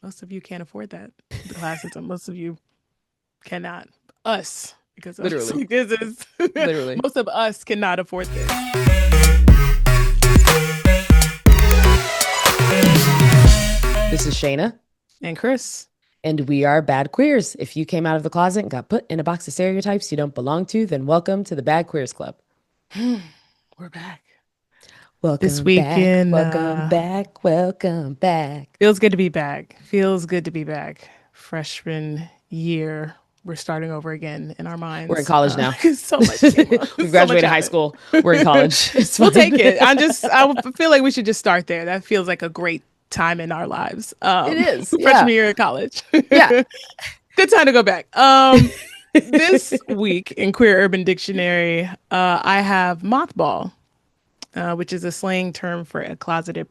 Most of you can't afford that. The classism. Most of you cannot. Us, because us, Literally. this is Literally. most of us cannot afford this. This is Shana, And Kris, and we are Bad Queers. If you came out of the closet and got put in a box of stereotypes you don't belong to, then welcome to the Bad Queers Club. we're back this Welcome back, weekend. welcome back, welcome back. Feels good to be back. Feels good to be back. Freshman year, we're starting over again in our We're in minds. college now. 'Cause so much came up. We So much graduated high happened. school. We're in college. It's We'll fine. take it. I feel like we should just start there. That feels like a great time in our lives. It is. Freshman Yeah. year of college. Yeah. Good time to go back. This week in Queer Urban Dictionary, I have mothball, which is a slang term for a closeted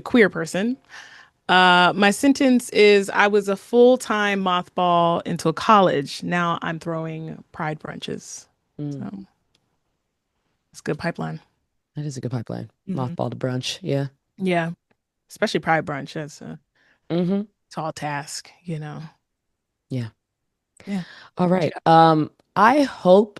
queer person. My sentence is I was a full-time mothball until college. Now I'm throwing pride brunches. Mm, So it's a good pipeline. that is a good pipeline. Hmm. Mothball to brunch. Yeah. Yeah, especially pride brunch. That's a Mm-hmm. tall task. Yeah. Yeah. All What you right. got? I hope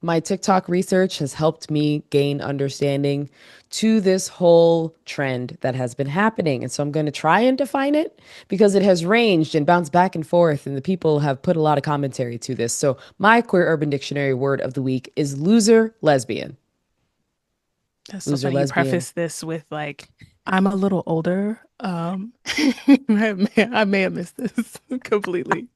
my TikTok research has helped me gain understanding to this whole trend that has been happening. And so I'm going to try and define it because it has ranged and bounced back and forth, and the people have put a lot of commentary to this. So my Queer Urban Dictionary word of the week is loser lesbian. That's so Loser funny. You lesbian. preface this with like, I'm a little older. I may have missed this completely.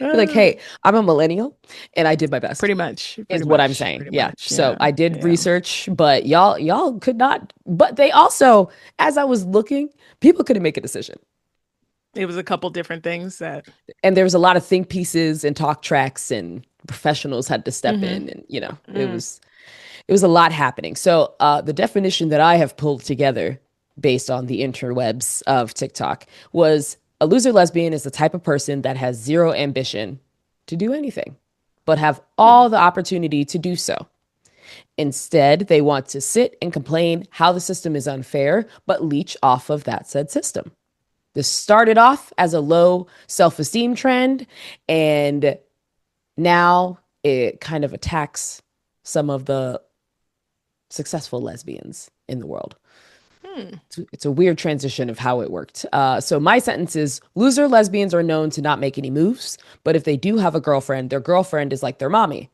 Like, Uh, hey, I'm a millennial and I did my best, pretty much, is pretty what I'm much, saying. pretty Yeah. much. So Yeah, I did yeah. research, but y'all could not, but they also, as I was looking, people couldn't make a decision. It was a couple different things that. And there was a lot of think pieces and talk tracks, and professionals had to step Hmm. in, and it was a lot happening. So the definition that I have pulled together based on the interwebs of TikTok was a loser lesbian is the type of person that has zero ambition to do anything but have Hmm. all the opportunity to do so. Instead, they want to sit and complain how the system is unfair, but leech off of that said system. This started off as a low self esteem trend, and now it kind of attacks some of the successful lesbians in the world. Hmm. It's a weird transition of how it worked. So my sentence is loser lesbians are known to not make any moves, but if they do have a girlfriend, their girlfriend is like their mommy.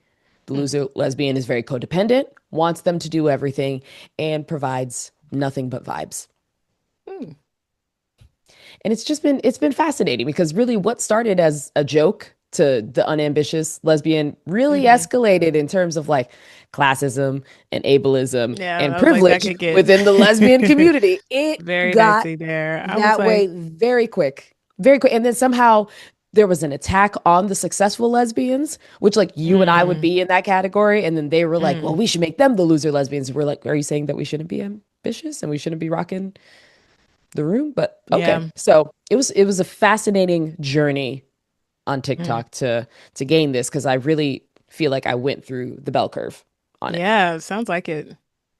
The Hmm. loser lesbian is very codependent, wants them to do everything, and provides nothing but vibes. Hmm. And it's been fascinating because really what started as a joke to the unambitious lesbian really Hmm. escalated in terms of like classism and ableism Yeah, and I was like, that privilege could get within the lesbian community. It very got dicey there. I was that way like, very quick. Very quick. And then somehow there was an attack on the successful lesbians, which like you and I would mm, be in that category. And then they were like, well, mm, we should make them the loser lesbians. We're like, are you saying that we shouldn't be ambitious and we shouldn't be rocking the room? But okay. yeah. So it was a fascinating journey on Mm. TikTok to gain this because I really feel like I went through the bell curve on it. Yeah, sounds like it.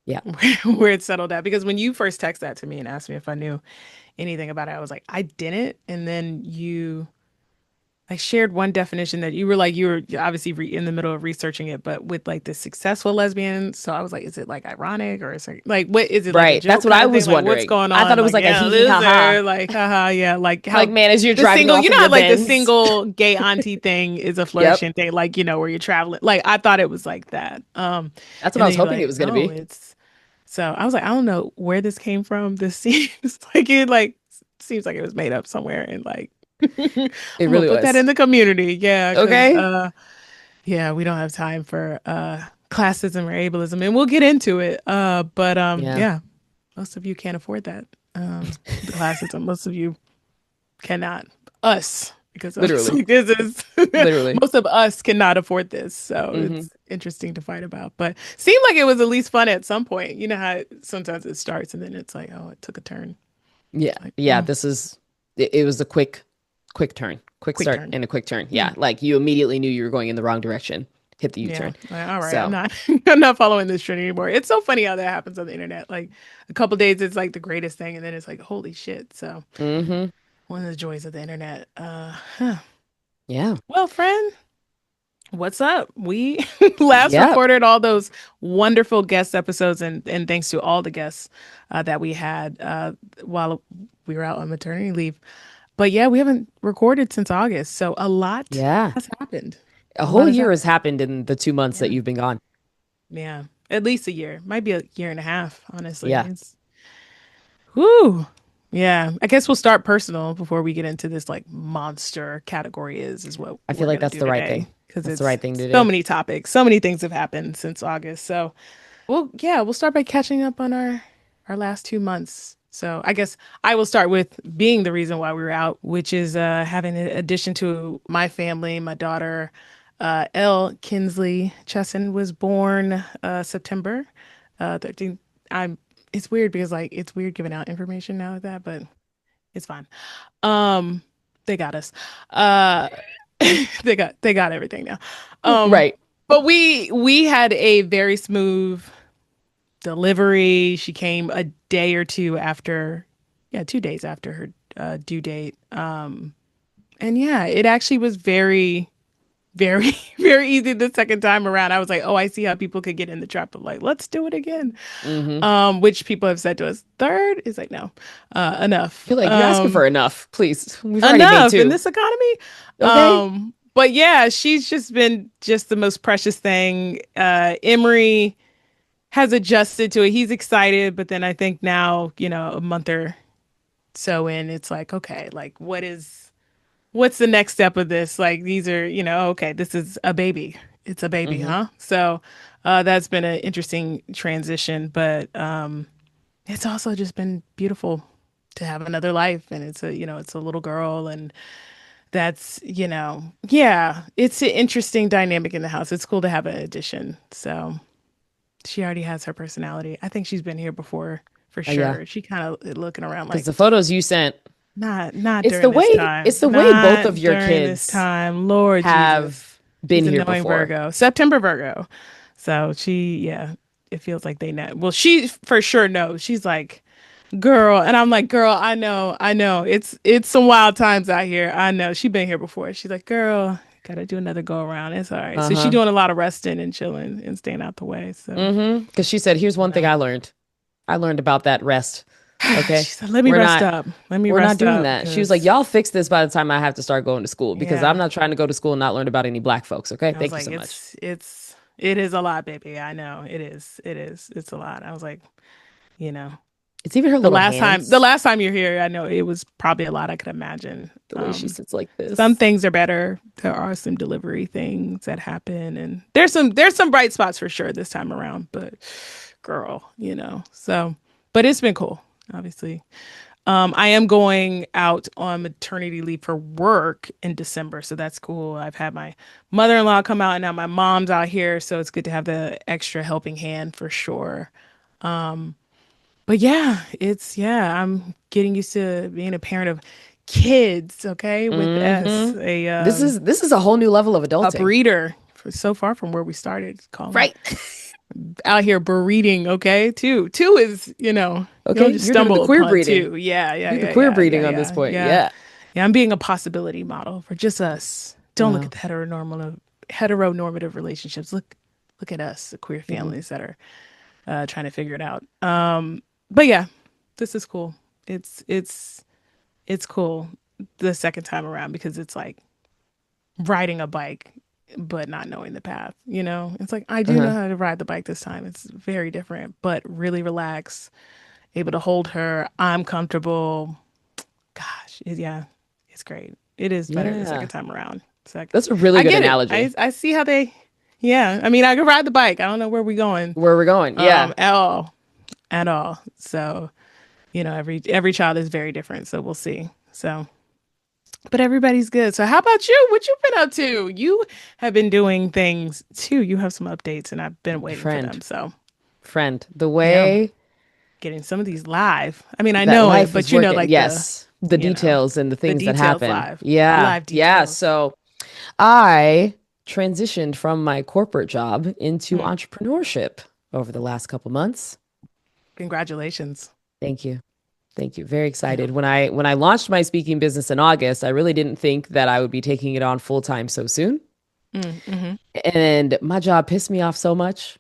Yeah. Where it settled at. Because when you first texted that to me and asked me if I knew anything about it, I was like, I didn't. And then you I shared one definition that you were obviously in the middle of researching it, but with like the successful lesbian. So I was like, is it like ironic or is it like what is it like a Right. That's joke what kind I of thing? was Like what's wondering. going I thought on? it was Like, like a yeah, hee hee ha ha. loser, like haha, yeah, like Like, how man, as you're the driving single, off you in know how your like the Benz. single gay auntie thing is a Yep. flourishing thing, like where you're traveling. Like I thought it was like that. That's what And I then was you're hoping it like, was going to no, be. it's so I was like, I don't know where this came from. This seems seems like it was made up somewhere and like I'm It gonna really put that in was. the community. Yeah, because Okay. yeah, we don't have time for classism or ableism, and we'll get into it. But Yeah. yeah, most of you can't afford that. The classism, most of you cannot. Us, because us, Literally. like, this is Literally. most of us cannot afford this. So Hmm. it's interesting to fight about. But seemed like it was at least fun at some point. You know how sometimes it starts and then it's like, oh, it took a turn. Yeah. Like, Yeah. It was a quick turn, quick quick start turn. and a quick turn. Yeah. Mm. Like you immediately knew you were going in the wrong direction hit the Yeah. U-turn. Like, all right. I'm So, not I'm not following this trend anymore. It's so funny how that happens on the internet. Like a couple days it's like the greatest thing and then it's like holy shit. So hmm one of the joys of the internet. yeah. Well, friend, what's up? We last Yep. recorded all those wonderful guest episodes and thanks to all the guests that we had while we were out on maternity leave. But yeah, we haven't recorded since August. So a lot Yeah. has happened. A A lot whole has year has happened. happened in the 2 months that Yeah. you've been gone. Yeah. At least a year. Might be a year and a half, honestly. Yeah. It's whoo. Yeah. I guess we'll start personal before we get into this like monster category is what I feel we're like gonna that's do the right today. thing. Because That's the it's right thing to so do. many topics, so many things have happened since August. So we'll start by catching up on our last 2 months. So I guess I will start with being the reason why we were out, which is having an addition to my family. My daughter, Elle Kinsley Chesson, was born September 13th. I'm. It's weird because like it's weird giving out information now like that, but it's fine. Um, they got us. Uh, they got everything now. Um, Right. but we had a very smooth delivery. She came a day or two after, yeah, 2 days after her due date. And yeah, it actually was very, very easy the second time around. I was like, oh, I see how people could get in the trap of like, let's do it again. hmm Which people have said to us. Third is like, no, enough. You're like, you're asking for enough, please. We've already made Enough in two. this economy. Okay. But yeah, she's just been just the most precious thing. Emery has adjusted to it. He's excited, but then I think now, a month or so in, it's like, okay, like what's the next step of this? Like these are, okay, this is a baby. It's a baby, hmm huh? So that's been an interesting transition, but it's also just been beautiful to have another life and it's a little girl and that's, yeah, it's an interesting dynamic in the house. It's cool to have an addition. So she already has her personality. I think she's been here before for Yeah. sure. She kind of looking around Because like, the photos you sent, not it's during the this way time. it's the way both of Not your during this kids time. Lord Jesus. have She's been a here knowing before. Virgo. September Virgo. So yeah, it feels like they know. Well, she for sure knows. She's like, girl, and I'm like, girl, I know. It's some wild times out here. I know. She been here before. She's like, girl, gotta do another go around. It's all right. So she Uh-huh. doing a lot of resting and chilling and staying out the way. So, Because she said, here's you one thing know. I learned. I learned about that rest. Okay. She said, let me We're rest not up. Let me we're not rest doing up that. She was like, because y'all fix this by the time I have to start going to school because I'm yeah. not trying to go to school and not learn about any black folks. Okay. I was Thank you like, so much. it is a lot, baby. I know. It is. It is. It's a lot. I was like, you know. It's even her The little last time the hands, last time you're here, I know it was probably a lot I could imagine. the way she sits like Some this. things are better. There are some delivery things that happen and there's some bright spots for sure this time around, but girl, So, but it's been cool, obviously. I am going out on maternity leave for work in December, so that's cool. I've had my mother-in-law come out and now my mom's out here, so it's good to have the extra helping hand for sure. But yeah, I'm getting used to being a parent of kids, okay, with S, hmm This is a whole new level of a adulting. breeder. For so far from where we started, calling Right. out here breeding, okay? Two is, you don't Okay. just You're doing the stumble queer upon breeding. two. Yeah, yeah, Do the yeah, queer yeah, yeah, breeding on this yeah, point. yeah. Yeah. Yeah, I'm being a possibility model for just us. Don't look Wow. at the heteronormative relationships. Look at us, the queer hmm families that are trying to figure it out. But yeah, this is cool. It's cool the second time around because it's like riding a bike but not knowing the path, It's like I do know Uh-huh. how to ride the bike this time. It's very different, but really relaxed, able to hold her. I'm comfortable. Gosh, yeah, it's great. It is better the second Yeah. time around. So That's a really I good get it. analogy. I see how they yeah, I mean I can ride the bike. I don't know where we going Where we're going. Yeah. at all. At all. So every child is very different, so we'll see. So, but everybody's good. So, how about you? What you been up to? You have been doing things too. You have some updates, and I've been waiting for them. Friend. So, Friend. The yeah, way getting some of these live. I mean, I that know it, life but is working. like Yes. The you know, details and the the things that details happen. live, Yeah. live Yeah. details. So I transitioned from my corporate job into Hmm. entrepreneurship over the last couple months. Congratulations. Thank you. Thank you. Very Yeah. excited. When I launched my speaking business in August, I really didn't think that I would be taking it on full time so soon. Mm-hmm. And my job pissed me off so much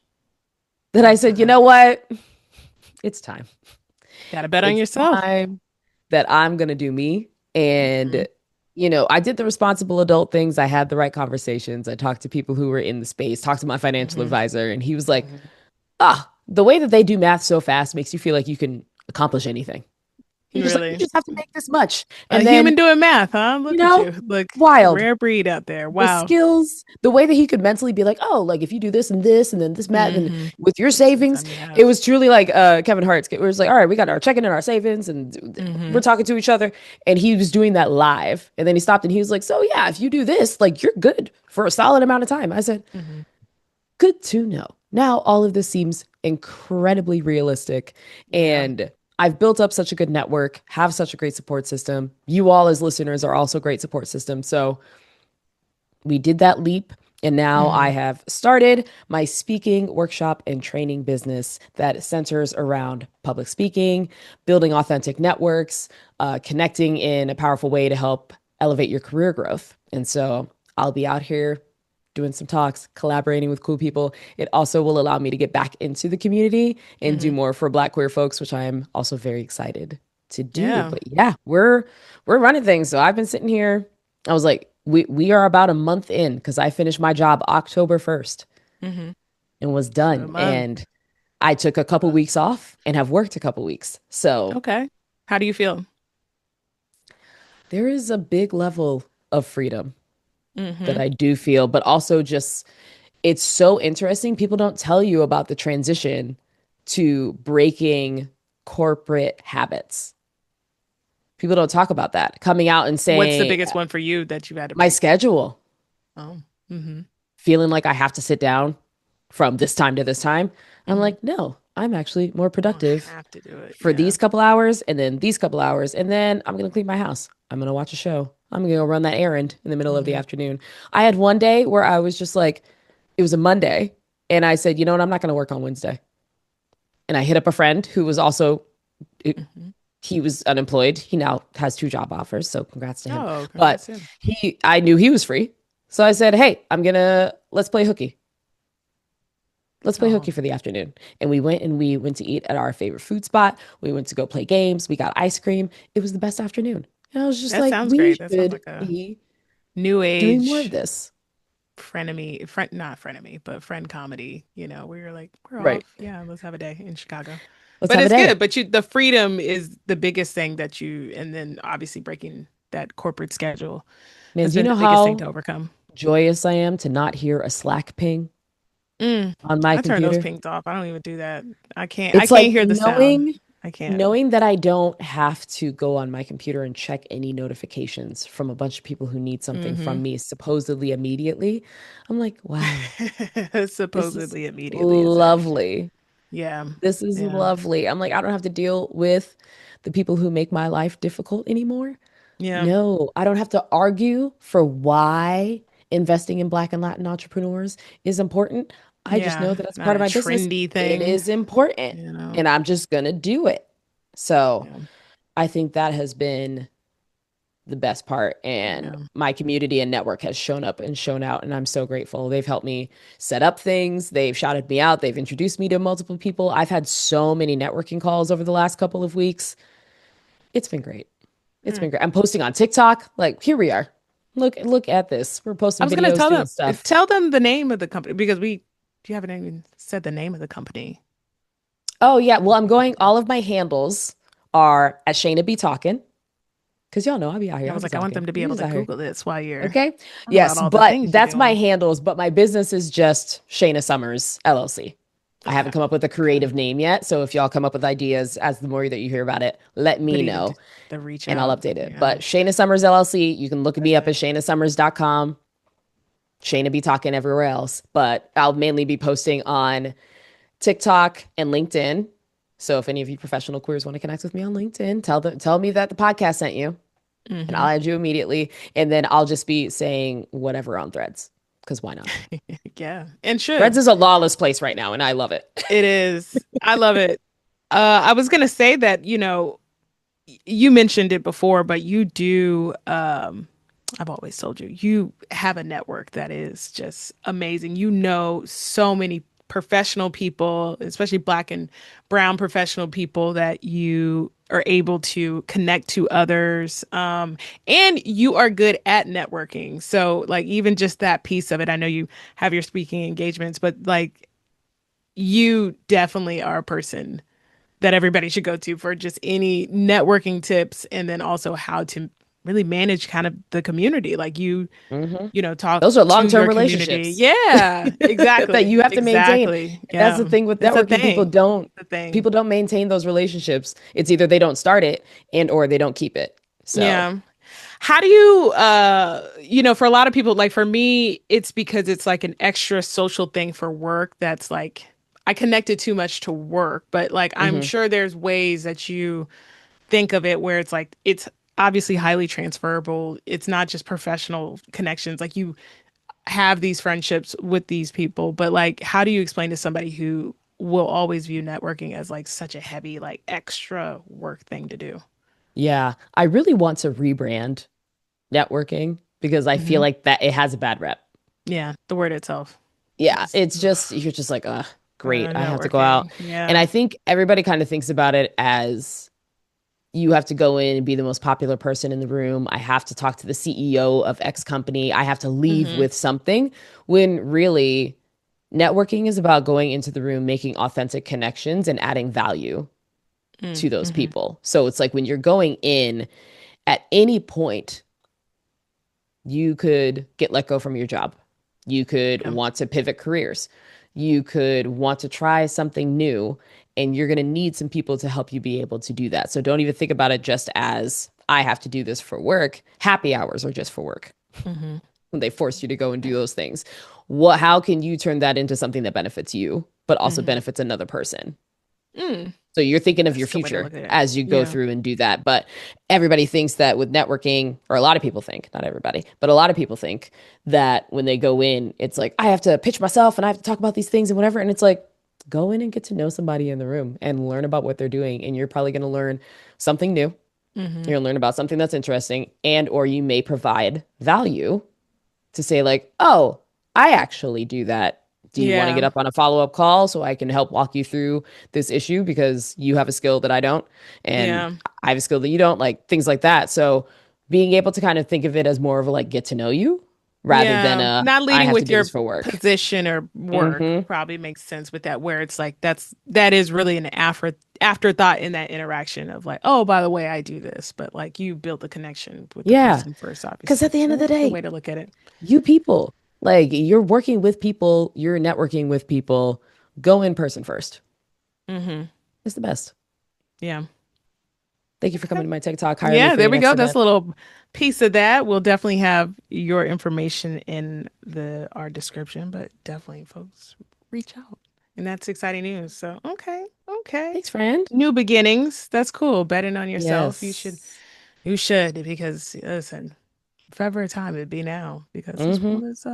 that I said, you Uh, know what? It's time. Gotta bet on It's yourself. time that I'm going to do me. Hmm. And, I did the responsible adult things. I had the right conversations. I talked to people who were in the space, talked to my financial Hmm. advisor, and he was like, the way that they do math so fast makes you feel like you can accomplish anything. He was just like, you Really? just have to make this much. A And then, human doing math, huh? you Look at know, you. Look, wild. rare breed out there. The Wow. skills, the way that he could mentally be like, oh, like if you do this and then this math and Hmm. with your This is the savings, time you it have. was truly like Kevin Hart's. It was like, all right, we got our checking and our savings and we're Hmm. talking to each other. And he was doing that live. And then he stopped and he was like, so yeah, if you do this, like you're good for a solid amount of time. I said, Hmm. good to know. Now all of this seems incredibly realistic. Yeah. And I've built up such a good network, have such a great support system. You all as listeners are also great support system. So we did that leap. And now I Hmm. have started my speaking workshop and training business that centers around public speaking, building authentic networks, connecting in a powerful way to help elevate your career growth. And so I'll be out here doing some talks, collaborating with cool people. It also will allow me to get back into the community and do Hmm. more for Black queer folks, which I am also very excited to do. Yeah. But yeah, we're running things. So I've been sitting here. I was like, we are about a month in because I finished my job October 1st Hmm. and was So done. And I took a couple weeks off and have worked a couple weeks. So okay. How do you feel? there is a big level of freedom that Hmm. I do feel, but also just it's so interesting. People don't tell you about the transition to breaking corporate habits. People don't talk about that. Coming out and What's the saying, biggest one for you that you've had to my break? schedule, Oh. Hmm. feeling like I have to sit down from this time to this time. I'm Hmm. like, no, I'm actually more I don't productive have to do it. for Yeah. these couple hours and then these couple hours. And then I'm going to clean my house. I'm going to watch a show. I'm going to go run that errand in the middle of the Hmm. afternoon. I had one day where I was just like, it was a Monday. And I said, you know what? I'm not going to work on Wednesday. And I hit up a friend who was also, Hmm. he was unemployed. He now has two job offers. So congrats to him. Oh, But congrats to him. I knew he was free. So I said, hey, let's play hooky. Let's play Oh, hooky for the afternoon. And we went to eat at our favorite food spot. We went to go play games. We got ice cream. It was the best afternoon. And I was just that like, sounds we great. That sounds should like a be new doing more of age this. frenemy, friend, not frenemy, but friend comedy, where you're like, we're Right. off. Yeah, let's have a day in Chicago. Let's But have a it's day. good. But the freedom is the biggest thing and then obviously breaking that corporate schedule Man, has do you been the know biggest thing how to overcome. joyous I am to not hear a Slack ping Mm, on my I turn those computer? pings off. I don't even do that. I It's can't like hear the sound. I can't. knowing that I don't have to go on my computer and check any notifications from a bunch of people who need something Hmm. from me supposedly immediately. I'm like, wow, this is Supposedly immediately is interesting. lovely. Yeah. This is Yeah. lovely. I'm like, I don't have to deal with the people who make my life difficult anymore. Yeah. No, I don't have to argue for why investing in Black and Latin entrepreneurs is important. I just Yeah. know that as Not part of a my business, trendy it thing, is important you know. and I'm just going to do it. So Yeah. I think that has been the best part. And Yeah. my community and network has shown up and shown out. And I'm so grateful. They've helped me set up things. They've shouted me out. They've introduced me to multiple people. I've had so many networking calls over the last couple of weeks. It's been great. It's Hmm. been great. I'm posting on TikTok. Like, here we are. Look at this. We're I posting was gonna videos, tell doing them stuff. tell them the name of the company because you haven't even said the name of the company. Oh yeah. Well, I'm going, all of my handles are at Shana B Talking. Cause y'all know I be out here. I I was be like, I want talking. them to be We able just to out here. Google this while you're Okay. talking about Yes, all the but things you're that's my doing. handles. But my business is just Shayna Summers LLC. I haven't Okay. come up with a Okay. creative name yet. So if y'all come up with ideas as the more that you hear about it, let But me even know the reach and I'll out, update it. yeah. But Shayna Summers LLC, you can look me up at ShaynaSummers.com. Shayna be talking everywhere else, but I'll mainly be posting on TikTok and LinkedIn. So if any of you professional queers want to connect with me on LinkedIn, tell me that the podcast sent you and Hmm. I'll add you immediately. And then I'll just be saying whatever on threads. because why not? Yeah, and Threads should. is a lawless place right now, and I love it. It is. I love it. I was gonna say that, you mentioned it before, but you do, I've always told you, you have a network that is just amazing. You know so many professional people, especially Black and brown professional people, that you are able to connect to others. And you are good at networking. So, like, even just that piece of it, I know you have your speaking engagements, but like, you definitely are a person that everybody should go to for just any networking tips, and then also how to really manage kind of the community. Like, Hmm. talk Those are to long-term your community. relationships Yeah, that exactly. you have to maintain. Exactly. And that's Yeah. the thing with It's a networking. thing. It's a thing. People don't maintain those relationships. It's either they don't start it and or they don't keep it. So, Yeah. How do you, for a lot of people, like for me, it's because it's like an extra social thing for work that's like, I connected too much to work, but like, I'm mhm. sure there's ways that you think of it where it's like, it's obviously highly transferable. It's not just professional connections. Like, you have these friendships with these people, but like, how do you explain to somebody who will always view networking as like such a heavy, like extra work thing to do? Yeah, I really want to rebrand networking because I feel Hmm. like that it has a bad rep. Yeah, the word itself Yeah, is it's just you're just like, great, I have to go out. networking. And Yeah. I think everybody kind of thinks about it as you have to go in and be the most popular person in the room. I have to talk to the CEO of X company. I have to leave Hmm. with something when really networking is about going into the room, making authentic connections and adding value to those Mm-hmm. people. So it's like when you're going in at any point, you could get let go from your job. You could Yeah. want to pivot careers. You could want to try something new, and you're going to need some people to help you be able to do that. So don't even think about it just as I have to do this for work. Happy hours are just for work Hmm. when they force you to go and do those things. How can you turn that into something that benefits you, but also Hmm. benefits another person? Mm. So you're thinking of That's your a good way to future look at it. as you go Yeah. through and do that. But everybody thinks that with networking, or a lot of people think, not everybody, but a lot of people think that when they go in, it's like, I have to pitch myself and I have to talk about these things and whatever. And it's like, go in and get to know somebody in the room and learn about what they're doing. And you're probably going to learn something new. Hmm. You're going to learn about something that's interesting, and or you may provide value to say like, oh, I actually do that. Do you want to Yeah. get up on a follow-up call so I can help walk you through this issue because you have a skill that I don't and Yeah. I have a skill that you don't, like things like that. So being able to kind of think of it as more of a like get to know you rather than Yeah. a Not I leading have to with do this your for work. position or work Mhm. probably makes sense with that, where it's like that is really an afterthought in that interaction of like, oh, by the way, I do this, but like, you build the connection with the Yeah. person first, Cuz obviously. at the end So of the that's a good day, way to look at it. you people, like you're working with people, you're networking with people, go in person first. Hmm. It's the best. Yeah. Thank you for coming to my TikTok. Hire me Yeah, for there your we next go. That's event. a little piece of that. We'll definitely have your information in the our description, but definitely, folks, reach out. And that's exciting news. So, okay, okay. Thanks, friend. New beginnings. That's cool. Betting on yourself. Yes. You should, because listen, if ever a time it'd be now, because this Mm-hmm. world is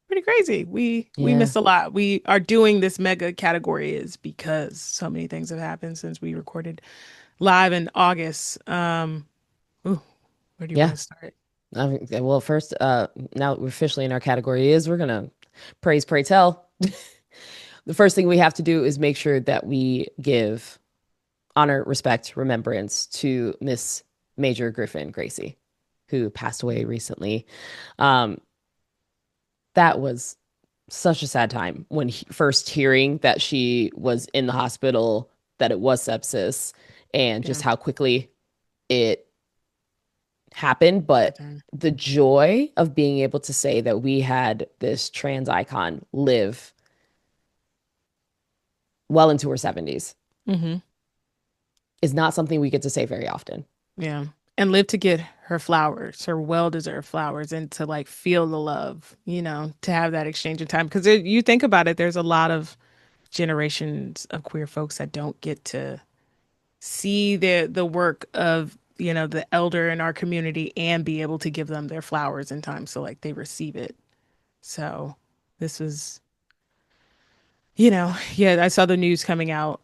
pretty crazy. We Yeah. missed a lot. We are doing this mega category is because so many things have happened since we recorded live in August. Ooh, where do you want Yeah. to start? Well, first, now we're officially in our category is we're gonna praise, pray, tell. The first thing we have to do is make sure that we give honor, respect, remembrance to Miss Major Griffin-Gracy, who passed away recently. Um, that was such a sad time when first hearing that she was in the hospital, that it was sepsis, and just Yeah, how quickly it happened. good But time. the joy of being able to say that we had this trans icon live well into her 70s Mm-hmm. is not something we get to say very often. Yeah. And live to get her flowers, her well-deserved flowers, and to like feel the love, to have that exchange of time. Because you think about it, there's a lot of generations of queer folks that don't get to see the work of, the elder in our community and be able to give them their flowers in time. So like, they receive it So this was, yeah, I saw the news coming out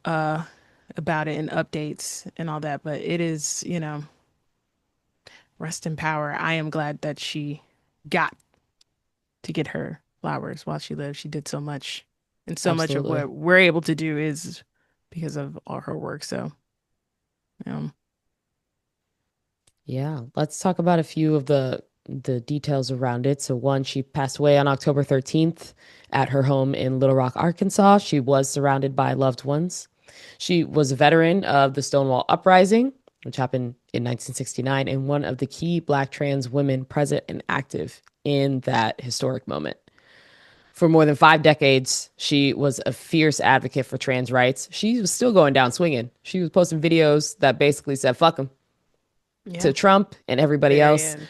about it and updates and all that, but it is, rest in power. I am glad that she got to get her flowers while she lived. She did so much, and so much of Absolutely. what we're able to do is because of all her work. So, um, Yeah, let's talk about a few of the details around it. So one, she passed away on October 13th at her home in Little Rock, Arkansas. She was surrounded by loved ones. She was a veteran of the Stonewall Uprising, which happened in 1969, and one of the key Black trans women present and active in that historic moment. For more than 5 decades, she was a fierce advocate for trans rights. She was still going down swinging. She was posting videos that basically said, fuck them yeah, to Trump and everybody very else. end.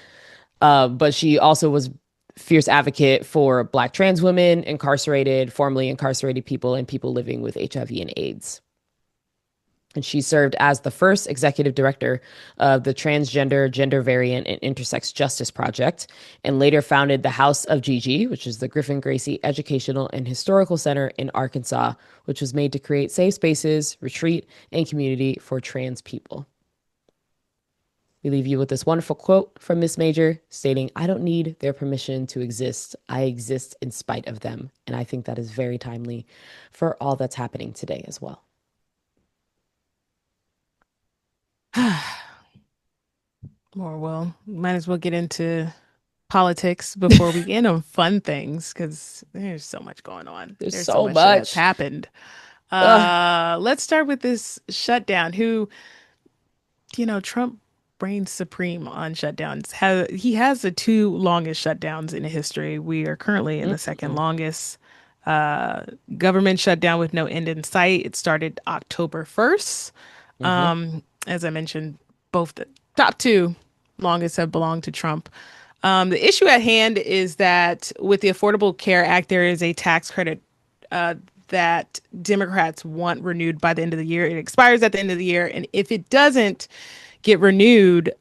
But she also was fierce advocate for Black trans women, incarcerated, formerly incarcerated people, and people living with HIV and AIDS. And she served as the first executive director of the Transgender, Gender Variant, and Intersex Justice Project, and later founded the House of Gigi, which is the Griffin-Gracy Educational and Historical Center in Arkansas, which was made to create safe spaces, retreat, and community for trans people. We leave you with this wonderful quote from Miss Major stating, "I don't need their permission to exist. I exist in spite of them." And I think that is very timely for all that's happening today as well. More well, might as well get into politics before we get on fun things because there's so much going on. There's There's so so much that's much. happened. Ugh, Let's start with this shutdown. Who, Trump reigns supreme on shutdowns. He has the two longest shutdowns in history. We are currently in the second mm-mm, longest uh, government shutdown with no end in sight. It started October 1st. mm-hmm, As I mentioned, both the top two longest have belonged to Trump. The issue at hand is that with the Affordable Care Act, there is a tax credit that Democrats want renewed by the end of the year. It expires at the end of the year, and if it doesn't get renewed,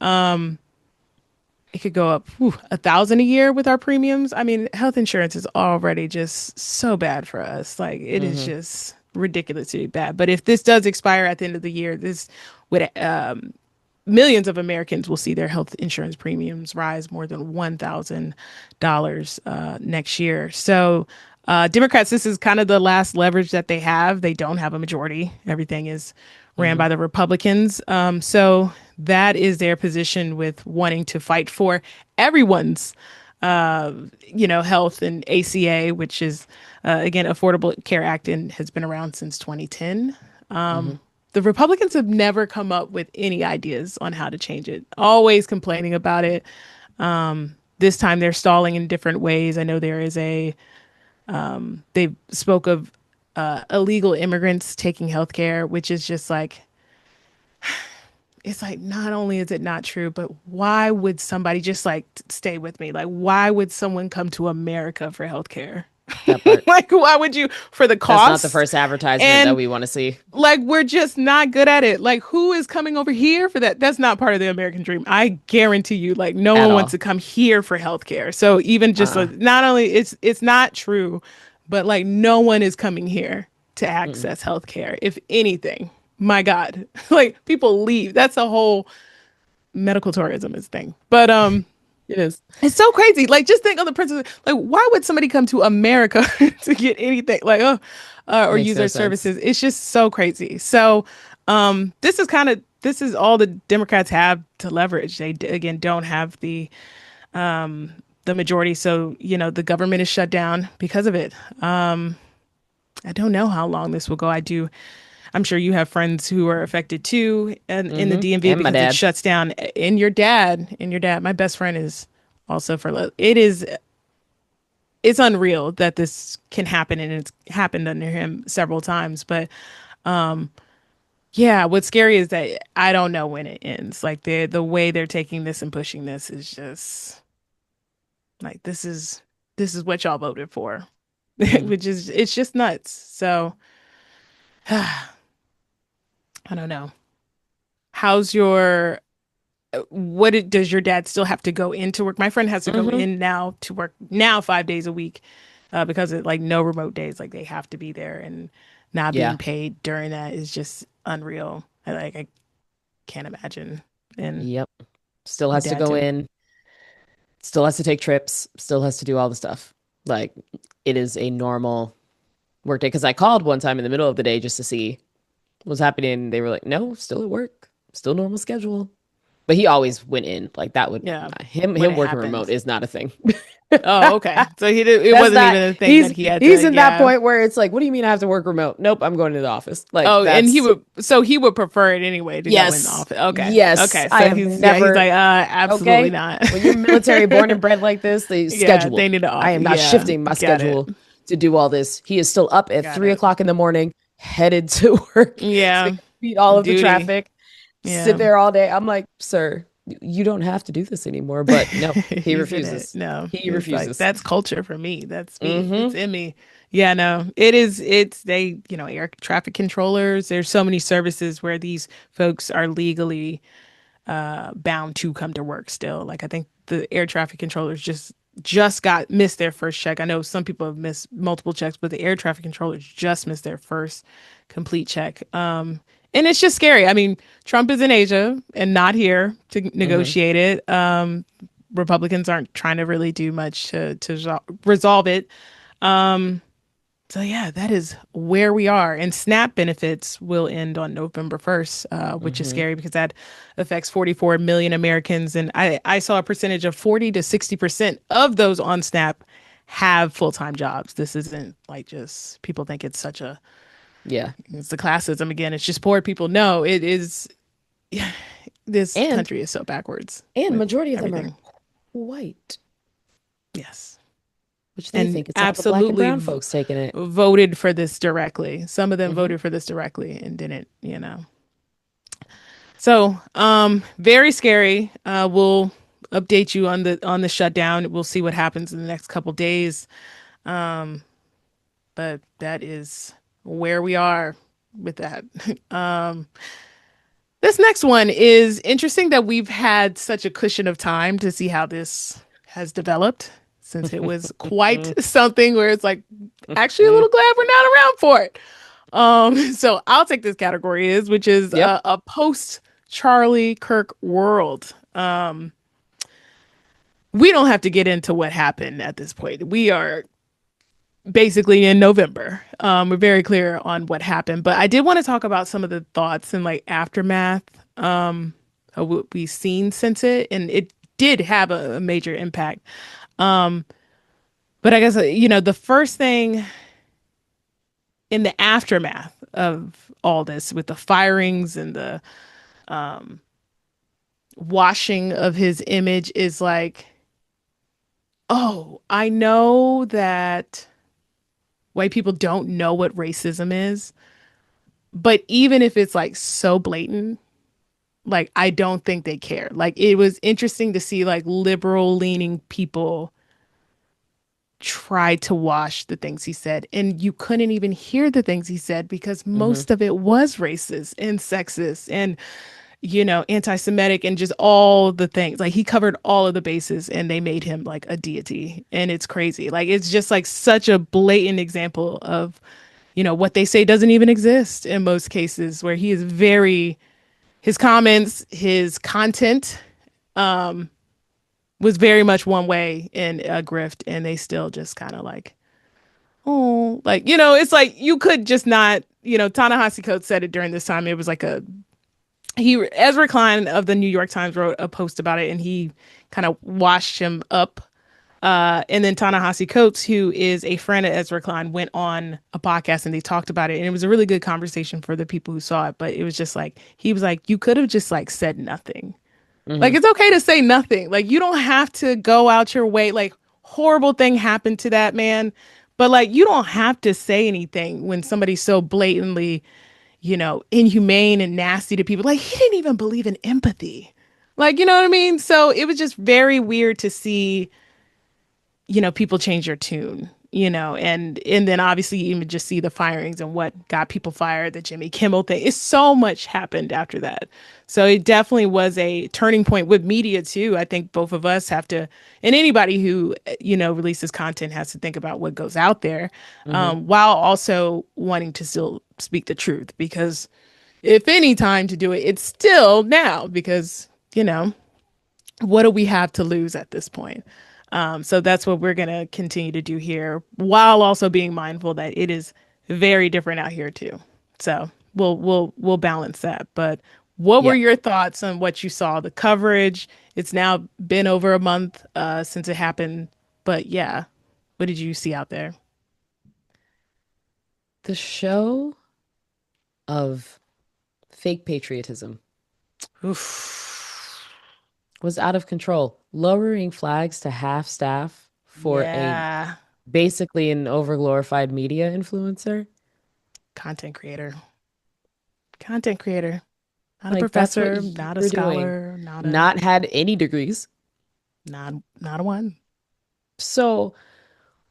it could go up 1,000 a year with our premiums. I mean, health insurance is already just so bad for us. Like it is mm-hmm, just ridiculously bad. But if this does expire at the end of the year, this would millions of Americans will see their health insurance premiums rise more than $1,000 next year. So, Democrats, this is kind of the last leverage that they have. They don't have a majority. Everything is ran mm-hmm, by the Republicans. So that is their position with wanting to fight for everyone's, health and ACA, which is, again, Affordable Care Act and has been around since 2010. mm-hmm. The Republicans have never come up with any ideas on how to change it, always complaining about it. This time they're stalling in different ways. I know there is they spoke of illegal immigrants taking health care, which is just like, it's like, not only is it not true, but why would somebody just like stay with me? Like, why would someone come to America for health care? That part. Like, why would you for the That's not the cost? first advertisement that And we want to see. like we're just not good at it. Like who is coming over here for that? That's not part of the American dream. I guarantee you, like no At one wants to all. come here for healthcare. So even just Uh-uh. like, not only it's not true, but like no one is coming here to Mm-mm. access healthcare. If anything, my God, like people leave. That's a whole medical tourism is thing. But It is. it's so crazy. Like, just think of the principle. Like, why would somebody come to America to get anything? Like, or Makes use no our sense. services? It's just so crazy. So, this is all the Democrats have to leverage. They again don't have the majority, so the government is shut down because of it. I don't know how long this will go. I'm sure you have friends who are affected too, and in the Mm-hmm. DMV And my because it dad. shuts down. And your dad. My best friend is also it is it's unreal that this can happen, and it's happened under him several times. But yeah, what's scary is that I don't know when it ends. Like the way they're taking this and pushing this is just like this is what y'all voted for, Mm-hmm. which is it's just nuts. So I don't know. How's your does your dad still have to go into work? My friend has to go Mm-hmm. in now to work now 5 days a week, because it like no remote days. Like they have to be there, and not Yeah. being paid during that is just unreal. I can't imagine. And Yep. Still my has to dad go too. in, still has to take trips, still has to do all the stuff. Like it is a normal work day. Because I called one time in the middle of the day just to see what was happening. They were like, no, still at work, still normal schedule. But he always went in. Like that would Yeah, when him it working remote happens. is not a thing. Oh, okay. So he did. It That's wasn't not even a thing that he's he had he's to. in that Yeah. point where it's like, what do you mean I have to work remote? Nope, I'm going to the office. Like Oh, and that's he would prefer it anyway to go in the yes. office. Okay. Yes. Okay. I So have he's never like, absolutely okay. not. When you're military born and bred like this, they Yeah, schedule. they need to I offer. am not Yeah, shifting my got it. schedule to do all this. He is still up at Got three it. o'clock in the morning, headed to work so he Yeah, can beat all of the duty. traffic, sit Yeah. there all day. I'm like, sir, you don't have to do this anymore. But no, he He's in it. refuses. No, He it's like refuses. that's culture for me. That's me. It's Mm-hmm. in me. Yeah, no, it is. It's they, air traffic controllers. There's so many services where these folks are legally bound to come to work still. Like I think the air traffic controllers just got missed their first check. I know some people have missed multiple checks, but the air traffic controllers just missed their first complete check. And it's just scary. I mean, Trump is in Asia and not here to Mm-hmm. negotiate it. Republicans aren't trying to really do much to resolve it. So yeah, that is where we are. And SNAP benefits will end on November 1st, which is Mm-hmm. scary because that affects 44 million Americans. And I saw a percentage of 40 to 60% of those on SNAP have full-time jobs. This isn't like just people think it's such a Yeah. it's the classism again. It's just poor people. No, it is. This And country is so backwards and with majority of them are everything. white, Yes. which they And think it's all the black and absolutely brown folks taking it. voted for this directly. Some of them Mm-hmm. voted for this directly and didn't. So, very scary. We'll update you on the shutdown. We'll see what happens in the next couple days. Um, but that is where we are with that. Um, this next one is interesting that we've had such a cushion of time to see how this has developed since it was quite something where it's like actually a little glad we're not around for it. So I'll take this category which is Yep. a post Charlie Kirk world. We don't have to get into what happened at this point. We are basically in November. We're very clear on what happened, but I did want to talk about some of the thoughts and like aftermath of what we've seen since it, and it did have a major impact. Um, but I guess the first thing in the aftermath of all this, with the firings and the washing of his image, is like, oh, I know that white people don't know what racism is, but even if it's like so blatant, like I don't think they care. Like it was interesting to see like liberal leaning people try to wash the things he said, and you couldn't even hear the things he said because Mm-hmm. most of it was racist and sexist and anti-Semitic and just all the things. Like he covered all of the bases and they made him like a deity. And it's crazy. Like it's just like such a blatant example of, what they say doesn't even exist in most cases, where he is his comments, his content was very much one way in a grift, and they still just kind of like, oh, like, it's like you could just not, Ta-Nehisi Coates said it during this time. It was like Ezra Klein of the New York Times wrote a post about it, and he kind of washed him up. And then Ta-Nehisi Coates, who is a friend of Ezra Klein, went on a podcast and they talked about it. And it was a really good conversation for the people who saw it. But it was just like, he was like, you could have just like said nothing. Like, Mm-hmm. it's okay to say nothing. Like, you don't have to go out your way. Like, horrible thing happened to that man. But like, you don't have to say anything when somebody's so blatantly inhumane and nasty to people. Like he didn't even believe in empathy. Like, you know what I mean? So it was just very weird to see, people change their tune, and then obviously you even just see the firings and what got people fired, the Jimmy Kimmel thing. It's so much happened after that. So it definitely was a turning point with media too. I think both of us have to, and anybody who, releases content has to think about what goes out there, Mm-hmm. while also wanting to still speak the truth. Because if any time to do it, it's still now, because, what do we have to lose at this point? So that's what we're going to continue to do here, while also being mindful that it is very different out here too. So we'll balance that. But what were Yeah. your thoughts on what you saw, the coverage? It's now been over a month since it happened, but yeah, what did you see out there? The show of fake patriotism Oof. was out of control, lowering flags to half staff for a Yeah, basically an overglorified media influencer. content creator, content creator, not a Like that's what professor, you not a were doing. scholar, Not had any degrees. not a one. So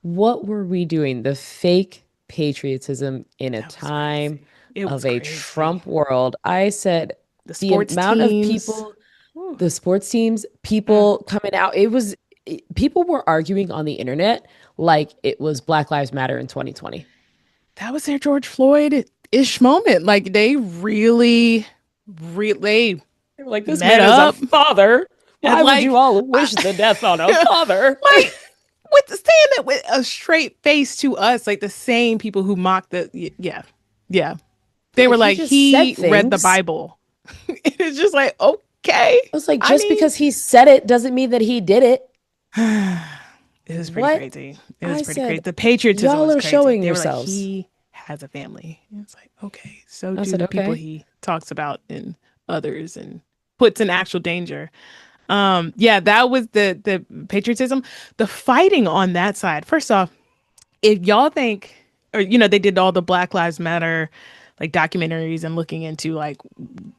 what were we doing? The fake patriotism in a That was time crazy. It was of a crazy. Trump world. I said The the sports amount of teams. people, Whew. the sports teams, Mm. people coming out, people were arguing on the internet like it was Black Lives Matter in 2020. That was their George Floyd ish moment. Like they really They were like, this met man is a up father. and Why would you all wish the death on a father? like with saying it with a straight face to us, like the same people who mocked yeah, yeah. They were Like he like, just said he read the things. Bible. It's just like, okay. I was like, I just mean, because he said it doesn't mean that he did it. it was pretty What? crazy. It was I pretty crazy. said, The patriotism y'all was are crazy. showing They were like, yourselves. he has a family. And it's like, okay, so I do said, the people okay. he talks about and others and puts in actual danger. Yeah, that was the patriotism. The fighting on that side. First off, if y'all think, or they did all the Black Lives Matter like documentaries and looking into like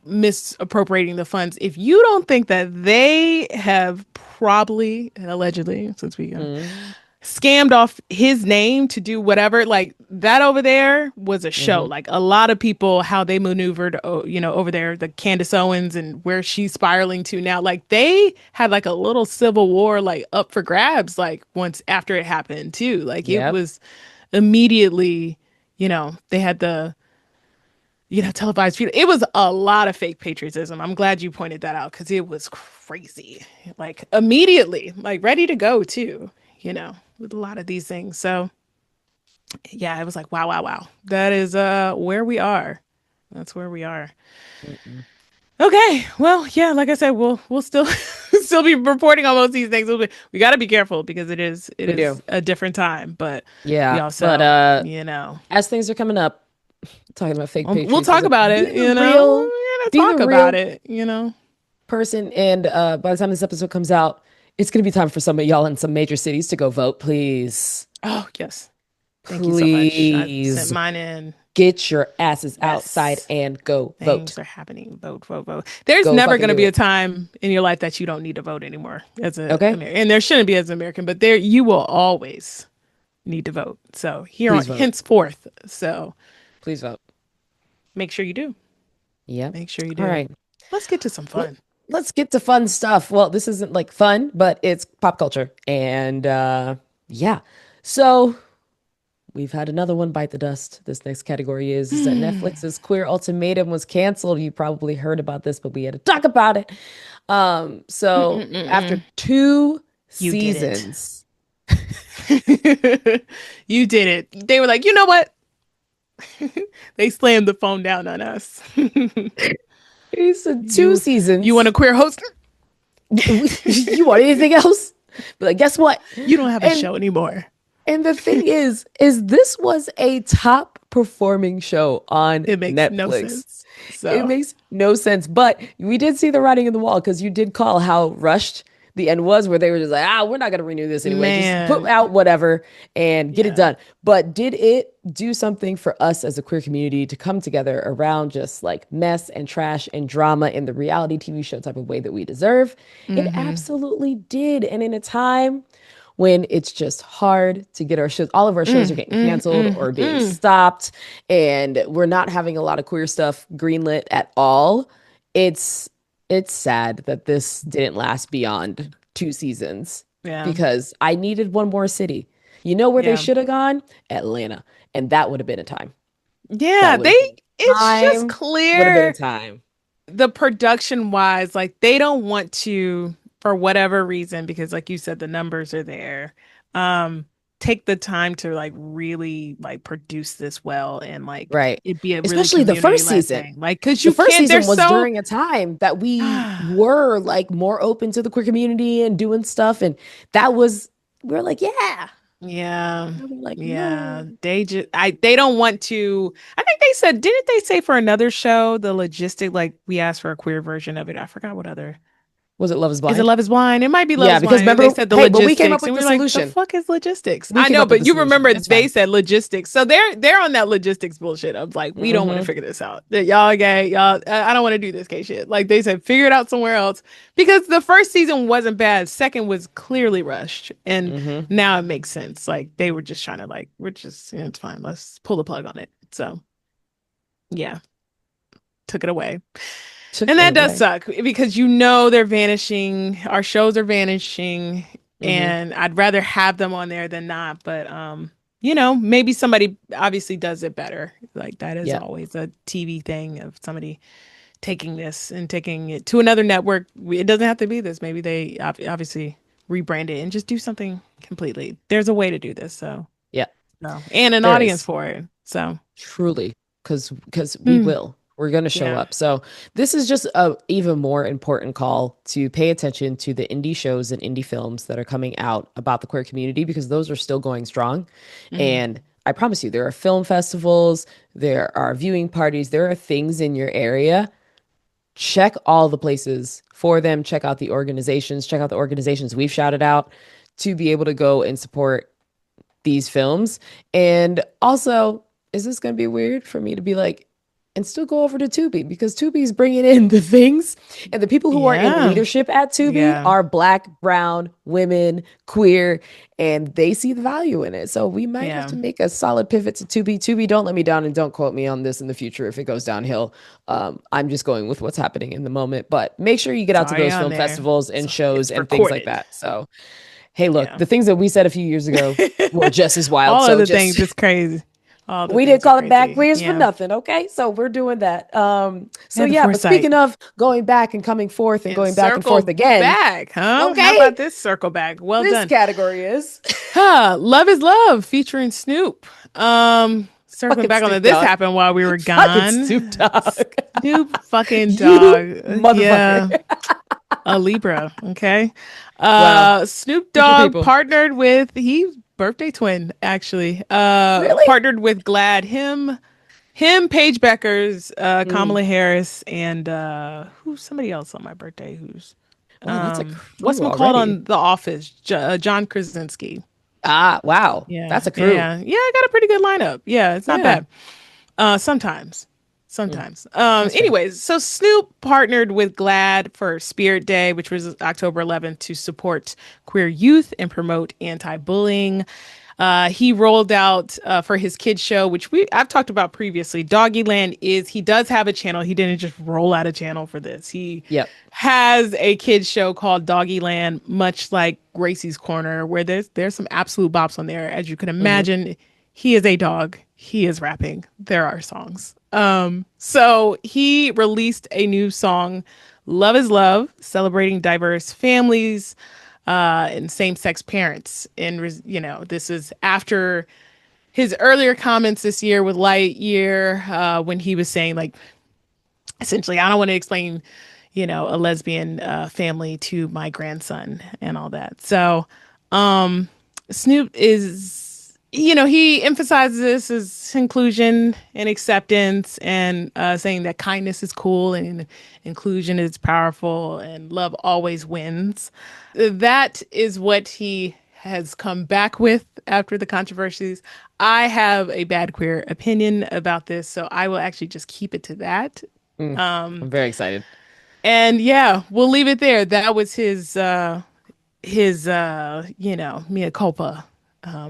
misappropriating the funds. If you don't think that they have probably and allegedly, since we Mm-hmm. scammed off his name to do whatever, like that over there was a show. Mm-hmm. Like a lot of people, how they maneuvered, over there, the Candace Owens and where she's spiraling to now. Like they had like a little civil war like up for grabs, like once after it happened too. Like it Yep. was immediately, they had the televised feud. It was a lot of fake patriotism. I'm glad you pointed that out because it was crazy. Like immediately, like ready to go too, with a lot of these things. So yeah, it was like, wow, wow, wow. That is where we are. That's where we are. Mm-mm. Okay. Well, yeah, like I said, we'll still still be reporting on most of these things. We got to be careful because it We is do. a different time, but we Yeah. But also, as things are coming up, talking about fake we'll talk patriotism, about it, we're gonna being talk a about real it. person, and by the time this episode comes out, it's gonna be time for some of y'all in some major cities to go vote, please. Oh, yes. Thank you so much. I sent Please mine in. get your asses outside Yes. and go vote. Things are happening. Vote, vote, vote. There's Go never fucking going to do be a it. time in your life that you don't need to vote anymore as a Okay? American. And there shouldn't be as an American, but there you will always need to vote. So here on Please vote. henceforth. So Please vote. make sure you do. Yep. Make sure you All do. right. Let's get to some Let, fun. let's get to fun stuff. Well, this isn't like fun, but it's pop culture. And yeah. So we've had another one bite the dust. This next category is that Netflix's Queer Ultimatum was canceled. You probably heard about this, but we had to talk about it. So after Mm-mm-mm-mm. two You did it. seasons, You did it. They were like, you know what? They slammed the phone down on us. it's two You you want seasons. a queer host? You want anything else? But like, guess what? You don't have a And show anymore. And the thing is this was a top performing show on It makes no Netflix. sense. It So, makes no sense, but we did see the writing on the wall because you did call how rushed the end was, where they were just like, we're not going to renew this anyway. Just put man, out whatever and get it yeah. done. But did it do something for us as a queer community to come together around just like mess and trash and drama in the reality TV show type of way that we deserve? It Hmm. absolutely did. And in a time when it's just hard to get our shows. All of our shows are getting canceled or being stopped, and we're not having a lot of queer stuff greenlit at all. It's it's sad that this didn't last beyond 2 seasons Yeah. because I needed one more city. You know where they Yeah. should have gone? Atlanta. And that would have been a time. Yeah. That would have been It's just time. Would have been a clear time. the production wise, like they don't want to, for whatever reason, because like you said, the numbers are there. Um, take the time to like really like produce this well and like Right. it be a really Especially the community first led season. thing. Like, cause The you first can't, they're season was so during a time that we were like more open to the queer community and doing stuff. And that was, we were like, yeah. yeah. And we're like, Yeah. no. They don't want to. I think they said, didn't they say for another show, the logistic, like we asked for a queer version of it. I forgot what other. Was it Love is Is it Blind? Love is Blind? It might be Love Yeah, is because Blind. They remember, said the hey, but we came up logistics, with and we the were like, the solution. fuck is logistics? We I came know, up with but the you solution. remember It's they fine. said logistics, so they're on that logistics bullshit. I was like, we don't want to Hmm. figure this out. That y'all gay, y'all. I don't want to do this gay shit. Like they said, figure it out somewhere else because the first season wasn't bad. Second was clearly rushed, and Hmm. now it makes sense. Like they were just trying to like, we're just it's fine. Let's pull the plug on it. So yeah, took it away. Took And it that does away. suck because you know they're vanishing. Our shows are vanishing, Hmm. and I'd rather have them on there than not. But maybe somebody obviously does it better. Like that is Yeah. always a TV thing of somebody taking this and taking it to another network. It doesn't have to be this. Maybe they obviously rebrand it and just do something completely. There's a way to do this, so Yeah. no, and an There audience is. for it. So Truly, because we mm, will. We're going to show yeah. up. So this is just a even more important call to pay attention to the indie shows and indie films that are coming out about the queer community because those are still going strong. Mm. And I promise you, there are film festivals, there are viewing parties, there are things in your area. Check all the places for them. Check out the organizations we've shouted out to be able to go and support these films. And also, is this going to be weird for me to be like, and still go over to Tubi because Tubi's bringing in the things, and the people who are in Yeah. leadership at Tubi Yeah. are Black, brown, women, queer, and they see the value in it. So we might have Yeah. to make a solid pivot to Tubi. Tubi, don't let me down and don't quote me on this in the future if it goes downhill. I'm just going with what's happening in the moment, but make sure you get It's out to already those on film there. festivals and shows It's and things like recorded. that. So hey, look, Yeah. the things that we said a few years ago were just as wild. All of So the things just is crazy. All the we didn't things are call it bad crazy. queers for Yeah. nothing, okay? So we're doing that. So Yeah, the yeah, but foresight. speaking of going back and coming forth and And going back and forth circle again, back, huh? How okay, about this circle back? Well this done. category is Huh. Love is Love featuring Snoop. Circling fucking back on that. Snoop This Dogg. happened while we were Fucking Snoop gone. Dogg. Snoop fucking You dog. Yeah. motherfucker. A Libra. Okay. Wow. Snoop Future Dogg people. partnered with he birthday twin, actually. Really? Partnered with Glad. Him, Paige Beckers, Mm. Kamala Harris, and who's somebody else on my birthday who's Wow, that's a what's crew him called already. on The Office? John Krasinski. Ah, wow. Yeah, That's a crew. yeah, yeah. I got a pretty good lineup. Yeah, it's not Yeah. bad. Sometimes. Mm, Sometimes. that's fair. Anyways, so Snoop partnered with GLAAD for Spirit Day, which was October 11th, to support queer youth and promote anti-bullying. He rolled out for his kids show, which I've talked about previously. Doggyland he does have a channel. He didn't just roll out a channel for this. He Yep. has a kids show called Doggyland, much like Gracie's Corner, where there's some absolute bops on there. As you can Hmm. imagine, he is a dog. He is rapping. There are songs. So he released a new song, Love is Love, celebrating diverse families and same-sex parents. And this is after his earlier comments this year with Lightyear, when he was saying like, essentially, I don't want to explain, a lesbian family to my grandson and all that. So, Snoop is, he emphasizes this as inclusion and acceptance and saying that kindness is cool and inclusion is powerful and love always wins. That is what he has come back with after the controversies. I have a bad queer opinion about this, so I will actually just keep it to that. Mm. I'm very excited. And yeah, we'll leave it there. That was his his mea culpa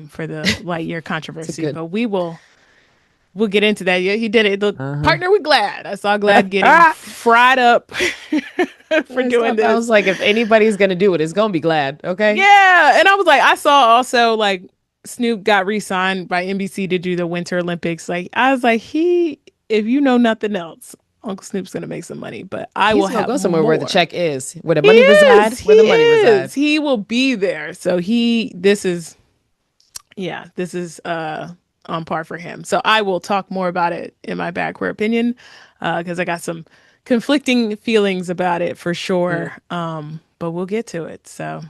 for the light year It's a controversy, good. but we'll get into that. Yeah, he did it. The Uh partner with Glad. I saw Glad getting huh. fried up for doing I this. was like, if anybody's gonna do it, it's gonna be Glad. Okay. Yeah, and I was like, I saw also like Snoop got re-signed by NBC to do the Winter Olympics. Like, I was like, if you know nothing else, Uncle Snoop's gonna make some money, but I will He's gonna have go somewhere where the more. check is, where the He money reside, is. He where the money is. reside. He will be there. So this is on par for him. So I will talk more about it in my backward opinion because I got some conflicting feelings about it for Mm. sure. But we'll get to it. So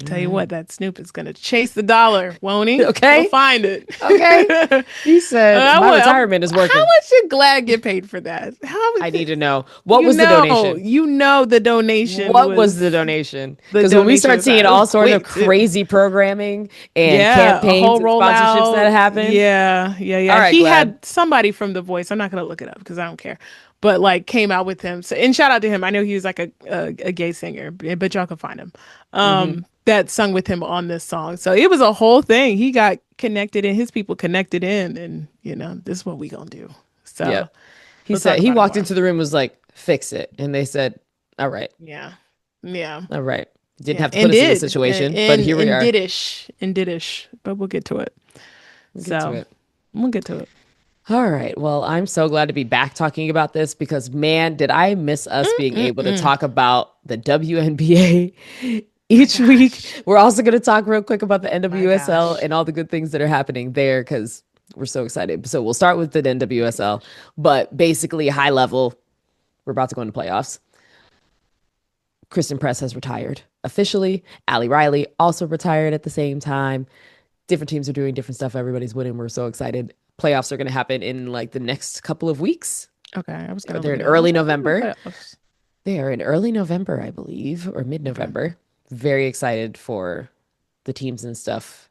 All tell you right. what, that Snoop is gonna chase the dollar, won't he? He'll Okay. find it. Okay. He said, "My retirement is How working." much did Glad get paid for that? How I much? need to know what was the donation. The donation What was the was donation? Because when we start seeing it was all sorts of quick too. crazy programming and Yeah, a campaigns whole and sponsorships that rollout. happen, Yeah, yeah, all yeah. right, He Glad. had somebody from The Voice. I'm not gonna look it up because I don't care. But like came out with him. So and shout out to him. I know he was like a gay singer, but y'all can find him. Hmm. That sung with him on this song. So it was a whole thing. He got connected and his people connected in, and this is what we gonna do. So Yep. He we'll said talk he about it walked more. into the room and was like, "Fix it," and they said, "All right, Yeah, yeah, all right." Didn't yeah. have to put And us in this did situation, but here we and are. didish. But we'll get to it. We'll get to So it. we'll get to it. All right. Well, I'm so glad to be back talking about this because, man, did I miss us being able to Mm-mm-mm. talk about the WNBA My each gosh. week. We're also going to talk real quick about the My NWSL gosh. and all the good things that are happening there because we're so excited. So we'll start with the My NWSL, gosh. but basically, high level, we're about to go into playoffs. Kristen Press has retired officially. Riley also retired at the same time. Different teams are doing different stuff. Everybody's winning. We're so excited. Playoffs are going to happen in like the next couple of weeks. Okay, I was gonna They're look in it up. I was early like, when are the November. playoffs? They are in early November, I believe, or mid Okay. November. Very excited for the teams and stuff.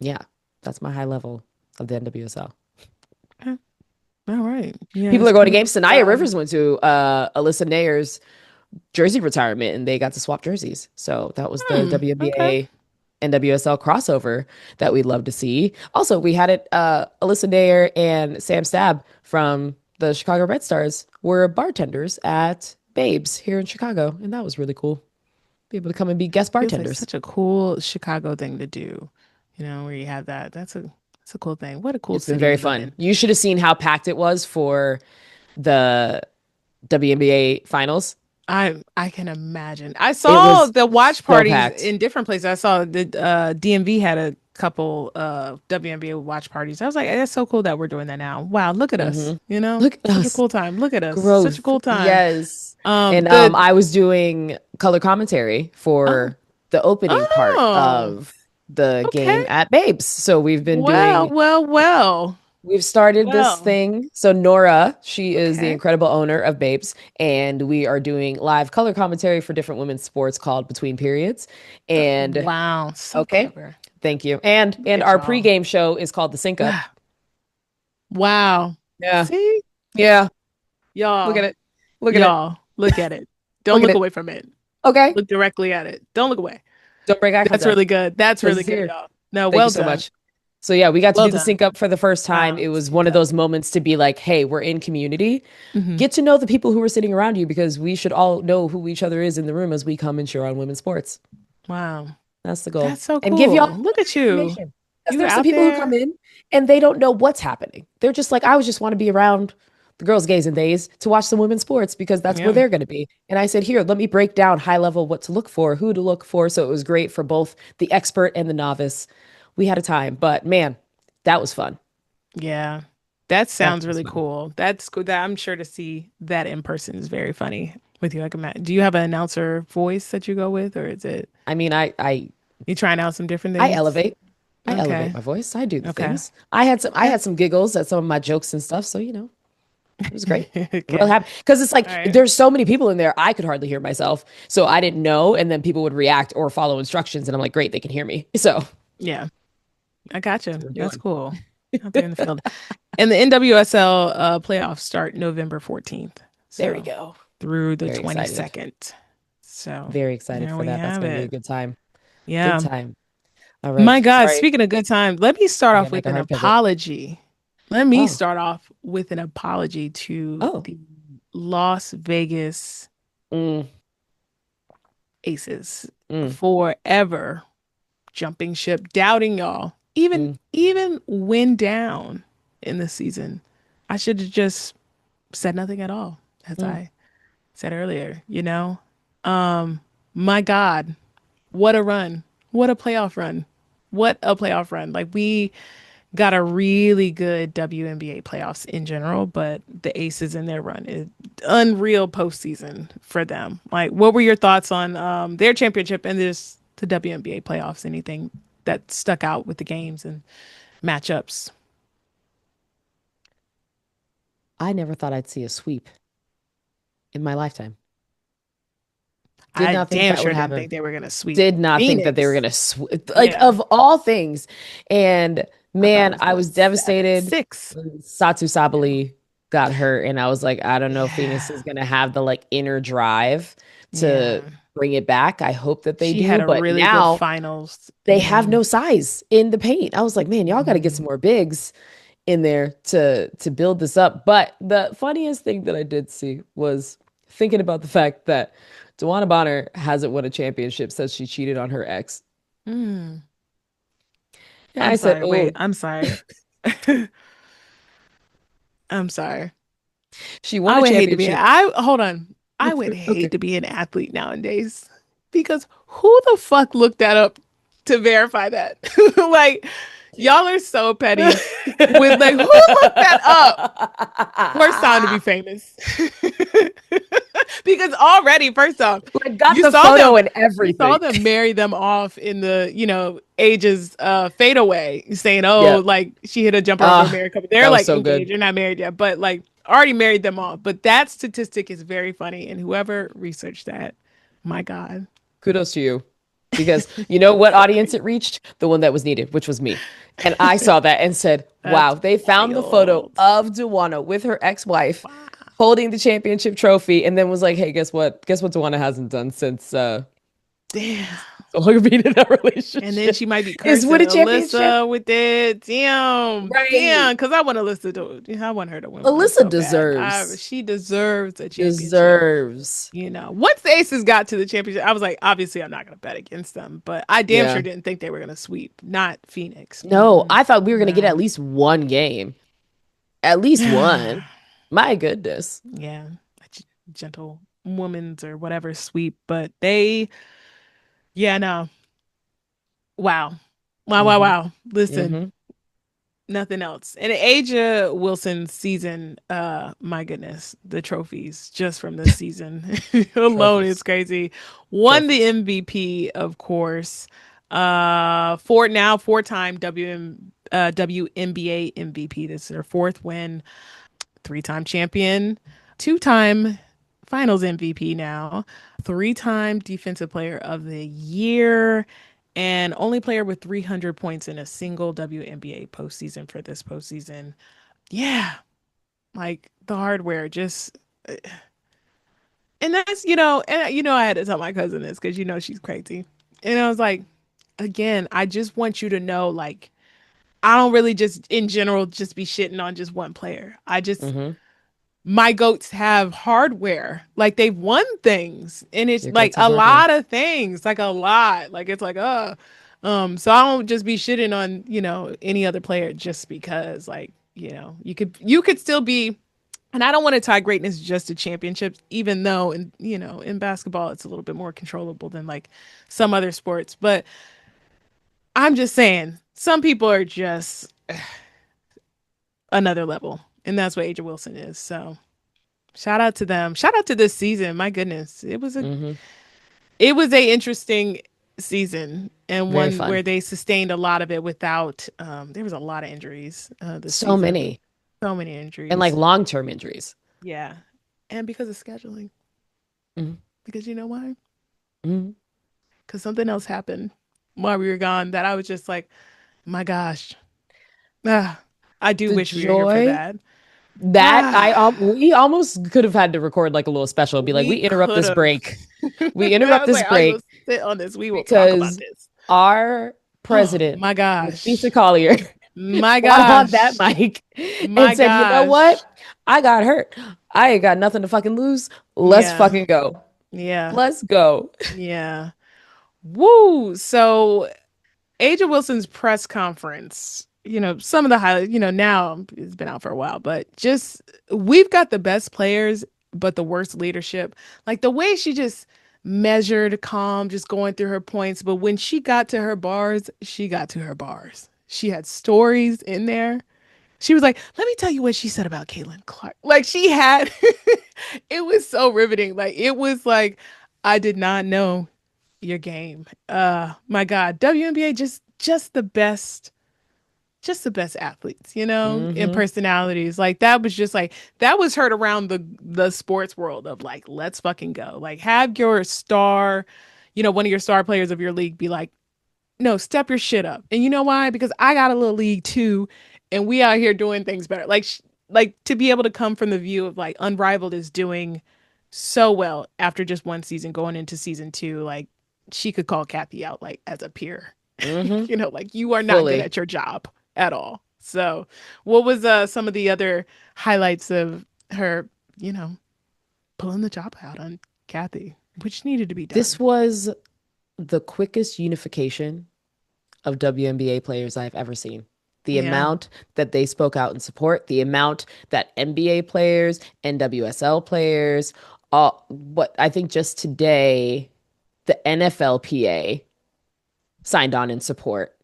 Yeah, that's my high level of the NWSL. Okay. All right. Yeah, People it's are going to coming games. up. Sanaya Rivers went to Alyssa Nayer's jersey retirement and they got to swap jerseys. So that was the Okay. WNBA NWSL crossover that we'd love to see. Also, we had it Alyssa Nayer and Sam Stab from the Chicago Red Stars were bartenders at Babes here in Chicago, and that was really cool. Be able to come and be guest Feels like bartenders. such a cool Chicago thing to do. Where you have that. That's a cool thing. What a cool It's been city very to live fun. in. You should have seen how packed it was for the WNBA finals. I can imagine. I It saw was the watch so parties packed. in different places. I saw the DMV had a couple WNBA watch parties. I was like, that's so cool that we're doing that now. Wow, look at us. Hmm. Look at Such a us. cool time. Look at us. Such a Growth. cool time. Yes. And The I was doing color commentary oh for the opening part oh of the okay. game at Babes. So Well, well, well, we've started this well. thing. So Nora, she is the Okay. incredible owner of Babes, and we are doing live color commentary for different women's sports called Between Periods. And Wow, so okay, clever. thank you. And Look at our y'all. pregame show is called The Sync Up. Wow. Yeah. See, Yeah. Look at y'all, it. Look at it. y'all, look at it. Don't Look at look it. away from it. Okay. Look directly at it. Don't look away. Don't break eye That's contact really good. That's because really it's good, here. y'all. No, Thank you well so done. much. So yeah, we got to Well do the done. sync up for the first time. Wow, It was one sync of up. those moments to be like, hey, we're in community. Hmm. Get to know the people who are sitting around you because we should all know who each other is in the room as we come and share on women's sports. Wow. That's the goal. That's so And give y'all cool. Look at you. information. Because You were there's some out people who come there. in and they don't know what's happening. They're just like, I was just want to be around the girls' gays and days to watch some women's sports because that's where Yeah. they're going to be. And I said, here, let me break down high level what to look for, who to look for. So it was great for both the expert and the novice. We had a time, but man, that was fun. Yeah. That That sounds was really fun. cool. That's good. That I'm sure to see that in person is very funny with you. I can imagine. Do you have an announcer voice that you go with, or is it I mean, you trying out some different I things? elevate. I elevate Okay. my voice. I do the Okay. things. I Okay. had some giggles at some of my jokes and stuff. So, it was great. Real Okay. happy. Because it's All like right. there's so many people in there, I could hardly hear myself. So I didn't know. And then people would react or follow instructions. And I'm like, great, they can hear me. So Yeah. I gotcha. that's what we're That's doing. cool. Out there in the field. And the NWSL playoffs start November 14th. There we So go. through the Very excited. 22nd. So Very excited there for we that. That's have going to be a it. good time. Good Yeah. time. All right. My God, Sorry. speaking of good time, let me start I off gotta make with a an hard pivot. apology. Let me Oh. start off with an apology to Oh. the Las Vegas Mm, Aces mm, forever jumping ship, doubting y'all. Even mm, even when down in the season, I should have just said nothing at all, as mm. I said earlier, you know? My God, what a run. What a playoff run. What a playoff run. Like we got a really good WNBA playoffs in general, but the Aces in their run is unreal postseason for them. Like, what were your thoughts on their championship and this the WNBA playoffs? Anything that stuck out with the games and matchups? I never thought I'd see a sweep in my lifetime. Did I not think damn that would sure didn't happen. think they were gonna sweep Did not think that they were Phoenix. gonna like Yeah, of all things. And I thought it man, was I going was seven, devastated six. when Satu Yeah, Sabali got hurt, and I was like, I don't know if yeah, Phoenix is gonna have the like inner drive to yeah. bring it back. I hope that they She had do, a but really good now finals, they have and no size in the paint. I was like, man, y'all got to get some mhm. more bigs in there to build this up. But the funniest thing that I did see was thinking about the fact that Dewana Bonner hasn't won a championship since she cheated on her ex. Mm. And I'm I said, sorry. Wait, "Oh, I'm sorry. I'm sorry. she won I a would hate to be. championship." I hold on. I would Okay. hate to be an athlete nowadays because who the fuck looked that up to verify that? Like, y'all are so petty with like who looked that up? Worst time to be famous. Because already, first off, Like got you the saw photo them and you saw everything. them marry them off in the, ages fade away, saying, oh, Yeah. like she hit a jumper over a Ah, married couple. They're that was like so good. engaged, they're not married yet, but like already married them off. But that statistic is very funny. And whoever researched that, my God. Kudos to you. Because you know what audience Sorry. it reached? The one that was needed, which was me. And I saw that and said, wow, That's they found the photo wild. of Dewana with her ex-wife Wow. holding the championship trophy and then was like, hey, guess what? Guess what Dewana hasn't done since Damn. so long being in that And then relationship she might be is cursing win a championship. Alyssa with it. Damn, Right. damn. Because I want Alyssa to. I want her to win one Alyssa so bad. deserves, She deserves a championship. deserves. Once the Aces got to the championship, I was like, obviously, I'm not gonna bet against them. But I damn sure Yeah. didn't think they were gonna sweep. Not Phoenix. No, I thought we were going to get No. at least one game. At least one. My goodness. Yeah, a gentle woman's or whatever sweep. But they, yeah, no. Wow, wow, wow, Hmm. wow. Listen. Hmm. Nothing else. And Aja Wilson's season, my goodness, the trophies just from this season alone is Trophies. crazy. Won the Trophies. MVP, of course. Four-time WNBA MVP. This is her fourth win. Three-time champion, two-time Finals MVP now, three-time Defensive Player of the Year, and only player with 300 points in a single WNBA postseason for this postseason. Yeah, like the hardware just, and that's, I had to tell my cousin this because she's crazy. And I was like, again, I just want you to know, like, I don't really just in general just be shitting on just one player. Hmm. My goats have hardware. Like they've won things. And it's Your like goats have a hardware. lot of things. Like a lot. Like it's like, so I don't just be shitting on, any other player just because like, you could still be, and I don't want to tie greatness just to championships, even though in basketball it's a little bit more controllable than like some other sports. But I'm just saying, some people are just another level. And that's what Aja Wilson is. So shout out to them. Shout out to this season. My goodness. Hmm. It was a interesting season and Very one fun. where they sustained a lot of it without there was a lot of injuries this So season. many. So many And like injuries. long-term injuries. Yeah. And because of scheduling. Hmm. Because you know why? Hmm. Because something else happened while we were gone that I was just like, my gosh. Ah, I do The wish we were here for joy, that. That we almost could have had to record like a little special and be like, we We interrupt could this have. break. We I interrupt was this like, I break will sit on this. We will talk about because this. our Oh president, my Leticia gosh. Collier, My got on that gosh. mic and My said, you know what? gosh. I got hurt. I ain't got nothing to fucking lose. Let's Yeah. fucking go. Yeah. Let's go. Yeah. Woo. So Aja Wilson's press conference, some of the highlights, now it's been out for a while, but just we've got the best players, but the worst leadership. Like the way she just measured, calm, just going through her points. But when she got to her bars, she got to her bars. She had stories in there. She was like, let me tell you what she said about Caitlin Clark. Like she had, it was so riveting. Like it was like, I did not know your game. My God, WNBA just the best athletes, and Hmm. personalities. Like that was just like that was heard around the sports world of like, let's fucking go. Like have your star, one of your star players of your league be like, no, step your shit up. And you know why? Because I got a little league too, and we out here doing things better. Like to be able to come from the view of like Unrivaled is doing so well after just one season going into season two. Like she could call Kathy out like as a peer. Hmm. Like you are not good Fully. at your job at all. So, what was some of the other highlights of her, you know, pulling the job out on Kathy, which needed to be This done? was the quickest unification of WNBA players I've ever seen. The Yeah. amount that they spoke out in support, the amount that NBA players, NWSL players, what I think just today, the NFLPA signed on in support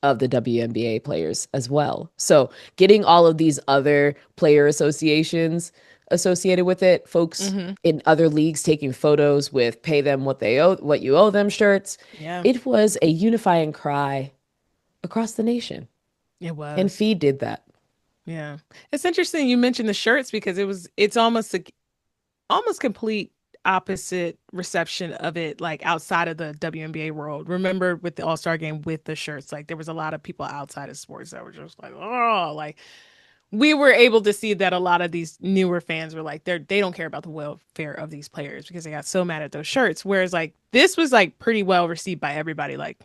of the WNBA players as well. So getting all of these other player associations associated with it, folks Mm-hmm. in other leagues taking photos with pay them what they owe, what you owe them shirts. Yeah, It was a unifying cry across the nation. it And was. Fee did that. Yeah. It's interesting you mentioned the shirts because it's almost a almost complete opposite reception of it like outside of the WNBA world. Remember with the All-Star game with the shirts, like there was a lot of people outside of sports that were just like, "Oh, like we were able to see that a lot of these newer fans were like they don't care about the welfare of these players because they got so mad at those shirts." Whereas like this was like pretty well received by everybody like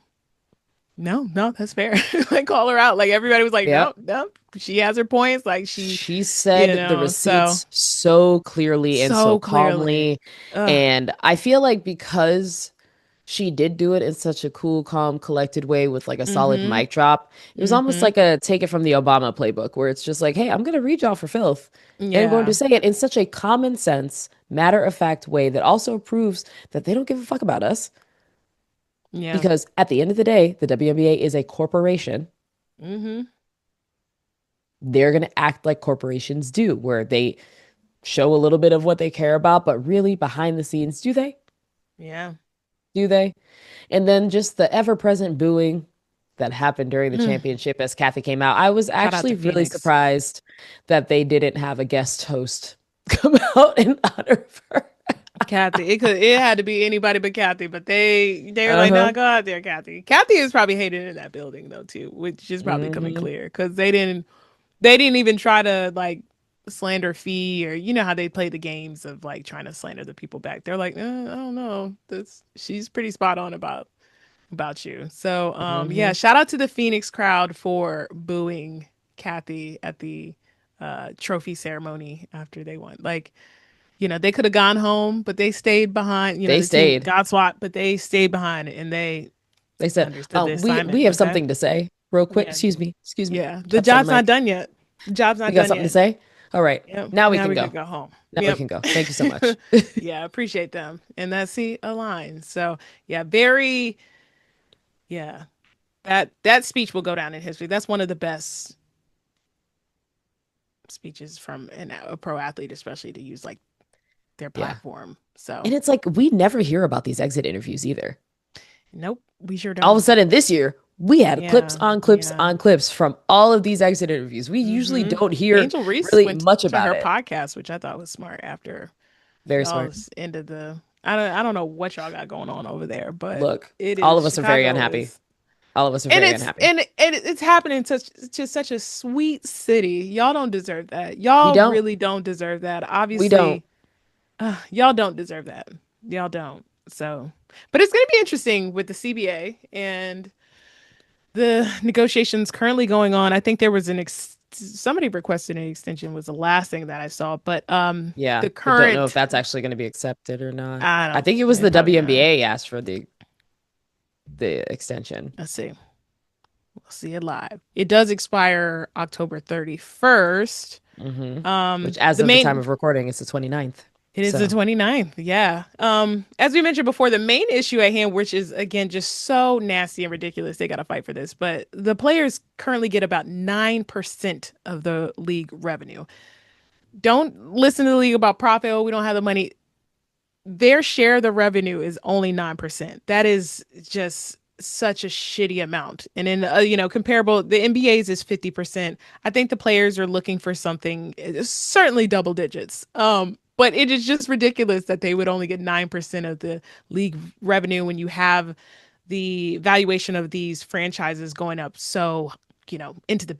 no, no, that's fair. Like call her out. Like everybody was like, no, Yep. no, she has her points. Like she, She said the so receipts so clearly and so so clearly. calmly. Ugh. And I feel like because she did do it in such a cool, calm, collected way with like a solid Mm-hmm. mic drop. It was almost Mm-hmm. like a take it from the Obama playbook where it's just like, hey, I'm going to read y'all for filth. And I'm going to Yeah. say it in such a common sense, matter of fact way that also proves that they don't give a fuck about us. Yeah. Because at the end of the day, the WNBA is a corporation. Mm-hmm. They're going to act like corporations do, where they show a little bit of what they care about, but really behind the scenes, do they? Yeah. Do they? And then just the ever present booing that happened during the Mm. championship as Kathy came out. I was Shout out actually to really Phoenix. surprised that they didn't have a guest host come out in honor of her. Kathy. It had to be anybody but Kathy, but they were like, Uh-huh. nah, go out there, Kathy. Kathy is probably hated in that building though too, which is probably coming Hmm. clear because they didn't even try to like slander Fee or how they play the games of like trying to slander the people back. They're like, I don't know. That's she's pretty spot on about you. So yeah, Hmm. shout out to the Phoenix crowd for booing Kathy at the trophy ceremony after they won. Like, they could have gone home, but they stayed behind, They the team stayed. got swapped, but they stayed behind and they They said, understood the we assignment, have okay? something to say real quick. Yeah. Excuse me. Excuse me. Yeah. The Drops on the job's not mic. done yet. The job's You not got done something to yet. say? All right. Yep. Now we Now can we could go. go home. Now we Yep. can go. Thank you so much. Yeah, appreciate them. And that's the align. So yeah, very yeah. That speech will go down in history. That's one of the best speeches from a pro athlete, especially to use like their Yeah. platform. So And it's like we never hear about these exit interviews either. nope, we sure All of a don't. sudden this year, we had clips Yeah, on clips yeah. on clips from all of these exit interviews. We usually Mm-hmm. don't hear Angel Reese really went much to about her it. podcast, which I thought was smart after Very smart. y'all's ended the I don't know what y'all got going on over there, but Look, it all is of us are very Chicago unhappy. is All of us are And very it's unhappy. it's happening to such a sweet city. Y'all don't deserve that. We Y'all don't. really don't deserve that. We don't. Obviously, y'all don't deserve that. Y'all don't. So, but it's going to be interesting with the CBA and the negotiations currently going on. I think there was somebody requested an extension was the last thing that I saw, but Yeah, the but don't know if current that's actually going to be accepted or not. I I don't think it was the probably not. WNBA asked for the extension. Let's see. We'll see it live. It does expire October 31st. Hmm. Which, as The of the time main of recording, is the 29th. It is the So, 29th. Yeah. As we mentioned before, the main issue at hand, which is again just so nasty and ridiculous, they got to fight for this. But the players currently get about 9% of the league revenue. Don't listen to the league about profit. Oh, we don't have the money. Their share of the revenue is only 9%. That is just such a shitty amount. And in comparable, the NBA's is 50%. I think the players are looking for something certainly double digits. But it is just ridiculous that they would only get 9% of the league revenue when you have the valuation of these franchises going up so into the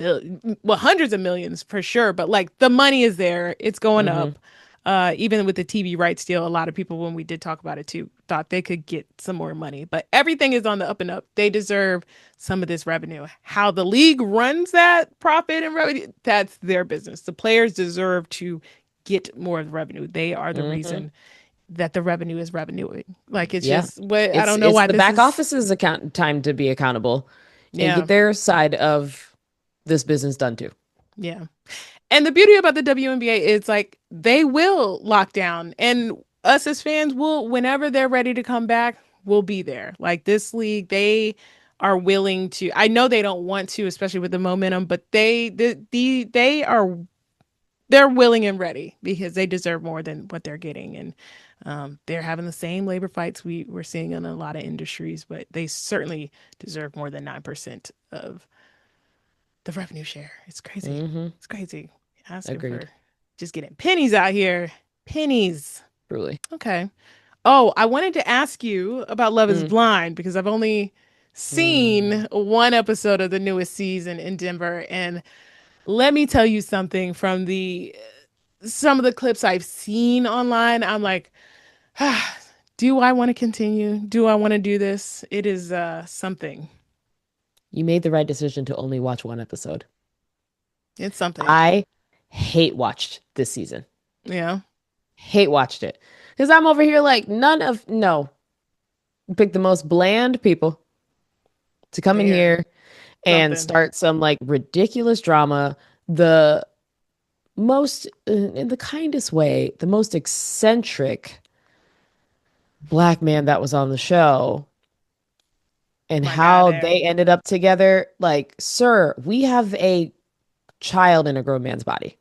hundreds of millions for sure, but like the money is there, it's going hmm. up. Even with the TV rights deal, a lot of people, when we did talk about it too, thought they could get some more money. But everything is on the up and up. They deserve some of this revenue. How the league runs that profit and revenue, that's their business. The players deserve to get more of the revenue. They are the Hmm. reason that the revenue is revenuing. Like it's Yeah. just what I don't know It's why the this back is. office's account time to be accountable and Yeah, get their side of this business done too. yeah. And the beauty about the WNBA is like they will lock down, and us as fans will, whenever they're ready to come back, we'll be there. Like this league, they are willing to. I know they don't want to, especially with the momentum, but they are they're willing and ready because they deserve more than what they're getting, and they're having the same labor fights we're seeing in a lot of industries, but they certainly deserve more than 9% of the revenue share. It's crazy. Hmm. It's crazy. Asking Agreed. for just getting pennies out here. Pennies. Truly. Okay. Oh, I wanted to ask you about Love is Mm, Blind because I've only mm. seen one episode of the newest season in Denver. And let me tell you something from the some of the clips I've seen online. I'm like, do I want to continue? Do I want to do this? It is something. You made the right decision to only watch one episode. It's something. I hate watched this season. Yeah. Hate watched it. Because I'm over here like, no. Pick the most bland people to come in There. here and Something. start some like ridiculous drama. The most, in the kindest way, the most eccentric black man that was on the show and My guy how there. they ended up together. Like, sir, we have a child in a grown man's body.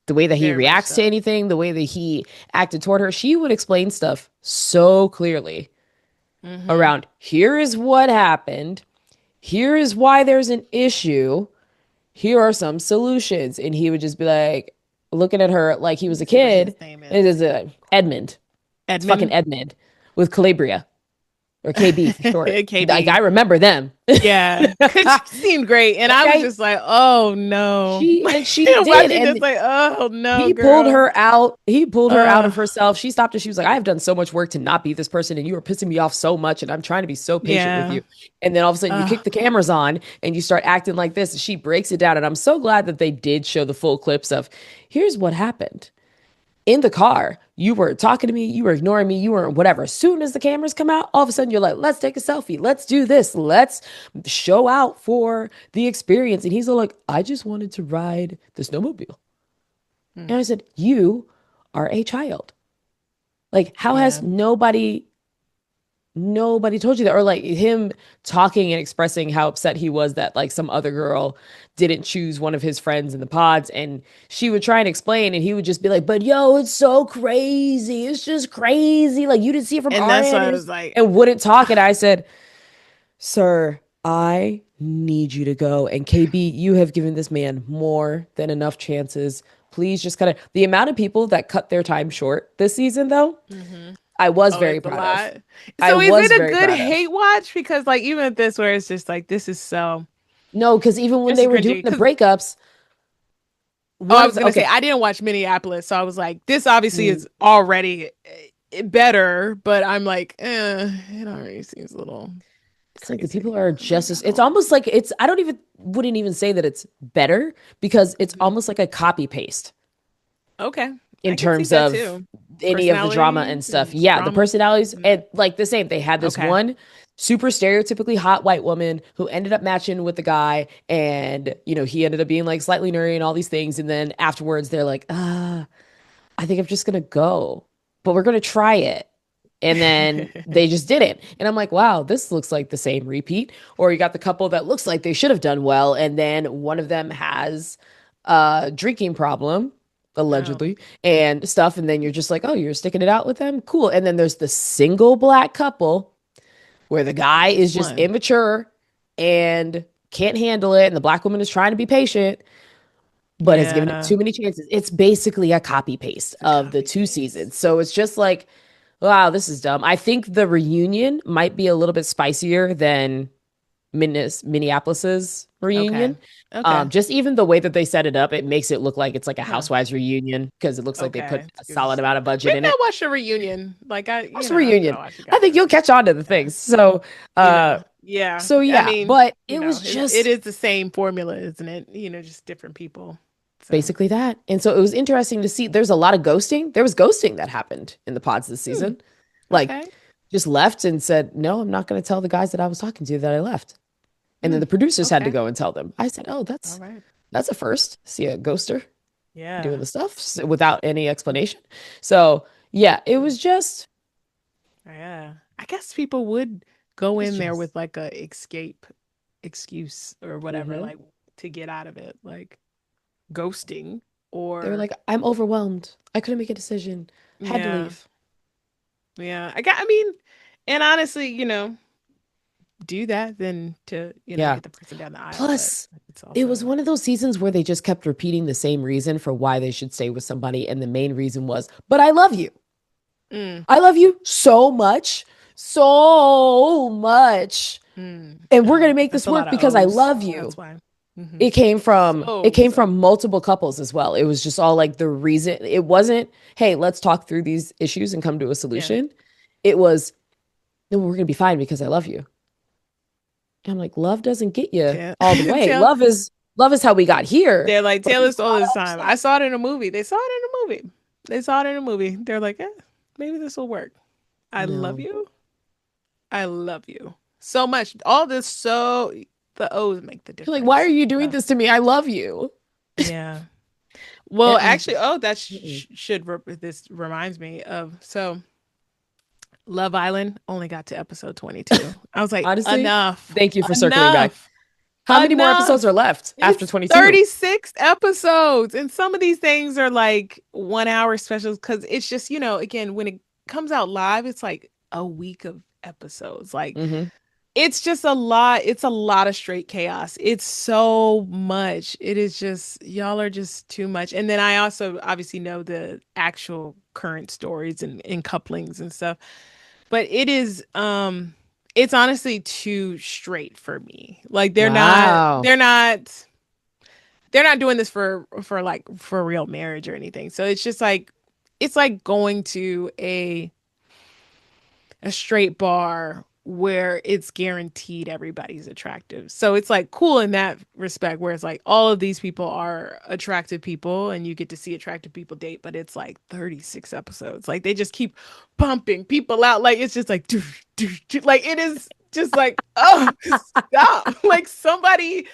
The way that he Very much reacts to so. anything, the way that he acted toward her, she would explain stuff so clearly Mm-hmm. around here is what happened. Here is why there's an issue. Here are some solutions. And he would just be like looking at her like he Let was me a see what kid. his name It is. is Edmund. It's fucking Edmund. Edmund with Calabria or KB for short. Like I KB. remember them. Yeah. Cause she seemed great. And I was Okay. just like, oh no. She did. Watching this And like, oh no, he pulled girl. her out. He pulled her out Uh of herself. She stopped and she was like, I have done so much work to not be this person, and you are pissing me off so much. And I'm trying to be so patient with yeah. you. And then all of a sudden you Uh kick the cameras on and you start acting like this. And she breaks it down. And I'm so glad that they did show the full clips of here's what happened. In the car, you were talking to me, you were ignoring me, you were whatever. As soon as the cameras come out, all of a sudden you're like, let's take a selfie, let's do this, let's show out for the experience. And he's all like, I just wanted to ride the snowmobile. hmm. And I said, you are a child. Like, how has Yeah. nobody told you that? Or like him talking and expressing how upset he was that like some other girl didn't choose one of his friends in the pods. And she would try and explain, and he would just be like, but yo, it's so crazy. It's just crazy. Like, you didn't see it from And our that's end. why I And, was like, and wouldn't talk. And I said, sir, I need you to go. And KB, you have given this man more than enough chances. Please just kind of the amount of people that cut their time short this season, though. mm-hmm. I was Oh, very it's a proud of. lot. I So is was it a very good proud of. hate watch? Because like even at this where it's just like this is so No, because even when this they is were doing cringy. the Because breakups, oh, one I of was the gonna say okay, I didn't watch many Apples, so I was like, this obviously mm, is already better, but I'm like, it already seems a little it's like the people crazy. are I'm just like, as I it's don't. almost like it's I don't even wouldn't even say that it's better because it's Mhm. almost like a copy paste Okay, in I can see terms that of too. any of the drama and Personalities stuff. and Yeah, the drama. personalities Mhm. and like the same. They had this Okay, one super stereotypically hot white woman who ended up matching with the guy, and he ended up being like slightly nerdy and all these things. And then afterwards, they're like, I think I'm just gonna go, but we're gonna try it. And then they just didn't. And I'm like, wow, this looks like the same repeat. Or you got the couple that looks like they should have done well, and then one of them has a drinking problem, oh, allegedly, and stuff. And then you're just like, oh, you're sticking it out with them? Cool. And then there's the single black couple where the guy just is just one. immature and can't handle it, and the black woman is trying to be patient but has given it Yeah, too many chances. It's basically a copy paste it's a of the copy two paste. seasons. So it's just like, wow, this is dumb. I think the reunion might be a little bit spicier than Minneapolis's Okay, reunion. okay, Just even the way that they set it up, it makes it look like it's like a huh? housewives reunion because it looks like they put Okay, a it's solid just amount of budget maybe in I'll it. watch a reunion. Like Watch the I'm reunion. gonna watch it, I think guys. you'll catch on to the Yeah, things. So, yeah. so I yeah, mean, but it was it just is the same formula, isn't it? Just different people. So, basically that. And so it was interesting to see there's a lot of ghosting. There was ghosting that happened in the pods this hmm, season. Like okay. just left and said, "No, I'm not going to tell the guys that I was talking to that I left." And then Hmm, the producers had to okay. go and tell them. I said, "Oh, All right. that's a first. See a ghoster doing Yeah. the stuff without any explanation." So, yeah, it Hmm, was just yeah. I guess people would go it's in there just with like a escape excuse or whatever, mhm. like to get out of it, like ghosting They were or like, "I'm overwhelmed. I couldn't make a decision. Had to yeah. leave." Yeah. I mean, and honestly, do that than to, Yeah. get the person down the aisle, but Plus, it's it was also one of those seasons where they just kept repeating the same reason for why they should stay with somebody. And the main reason was, but I love you. mm, I love you so much, so much. And we're going to oh, make that's this a lot work of because I O's. love That's you. why. Hmm. It So, came so. from multiple couples as well. It was just all like the reason it wasn't, hey, let's talk through these issues and come to a Yeah. solution. It was, no, we're gonna be fine because I love you. And I'm like, love doesn't get you Tell, all the way. tell, Love is how we got here. they're like, But tell there's us a all lot this of other time. I stuff. saw it in a movie. They saw it in a movie. They saw it in a movie. They're like, maybe this will work. I love No. you. I love you so much. All this, so the O's make the You're like, why are difference. you doing So, this to me? I love you. yeah. Well, And I actually, just oh, that mm-mm. this reminds me of Love Island only got to episode 22. I was like, Honestly, enough, thank you for circling back. enough, How many more episodes are enough. left after It's 22? 36 episodes. And some of these things are like 1 hour specials because it's just, again, when it comes out live, it's like a week of episodes. Like, Hmm. it's just a lot. It's a lot of straight chaos. It's so much. It is just, y'all are just too much. And then I also obviously know the actual current stories and couplings and stuff. But it's honestly too straight for me. Like Wow. they're not doing this for like for real marriage or anything. So it's like going to a straight bar where it's guaranteed everybody's attractive. So it's like cool in that respect where it's like all of these people are attractive people and you get to see attractive people date, but it's like 36 episodes. Like they just keep pumping people out. Like it's just like like it is just like, oh, stop. Like somebody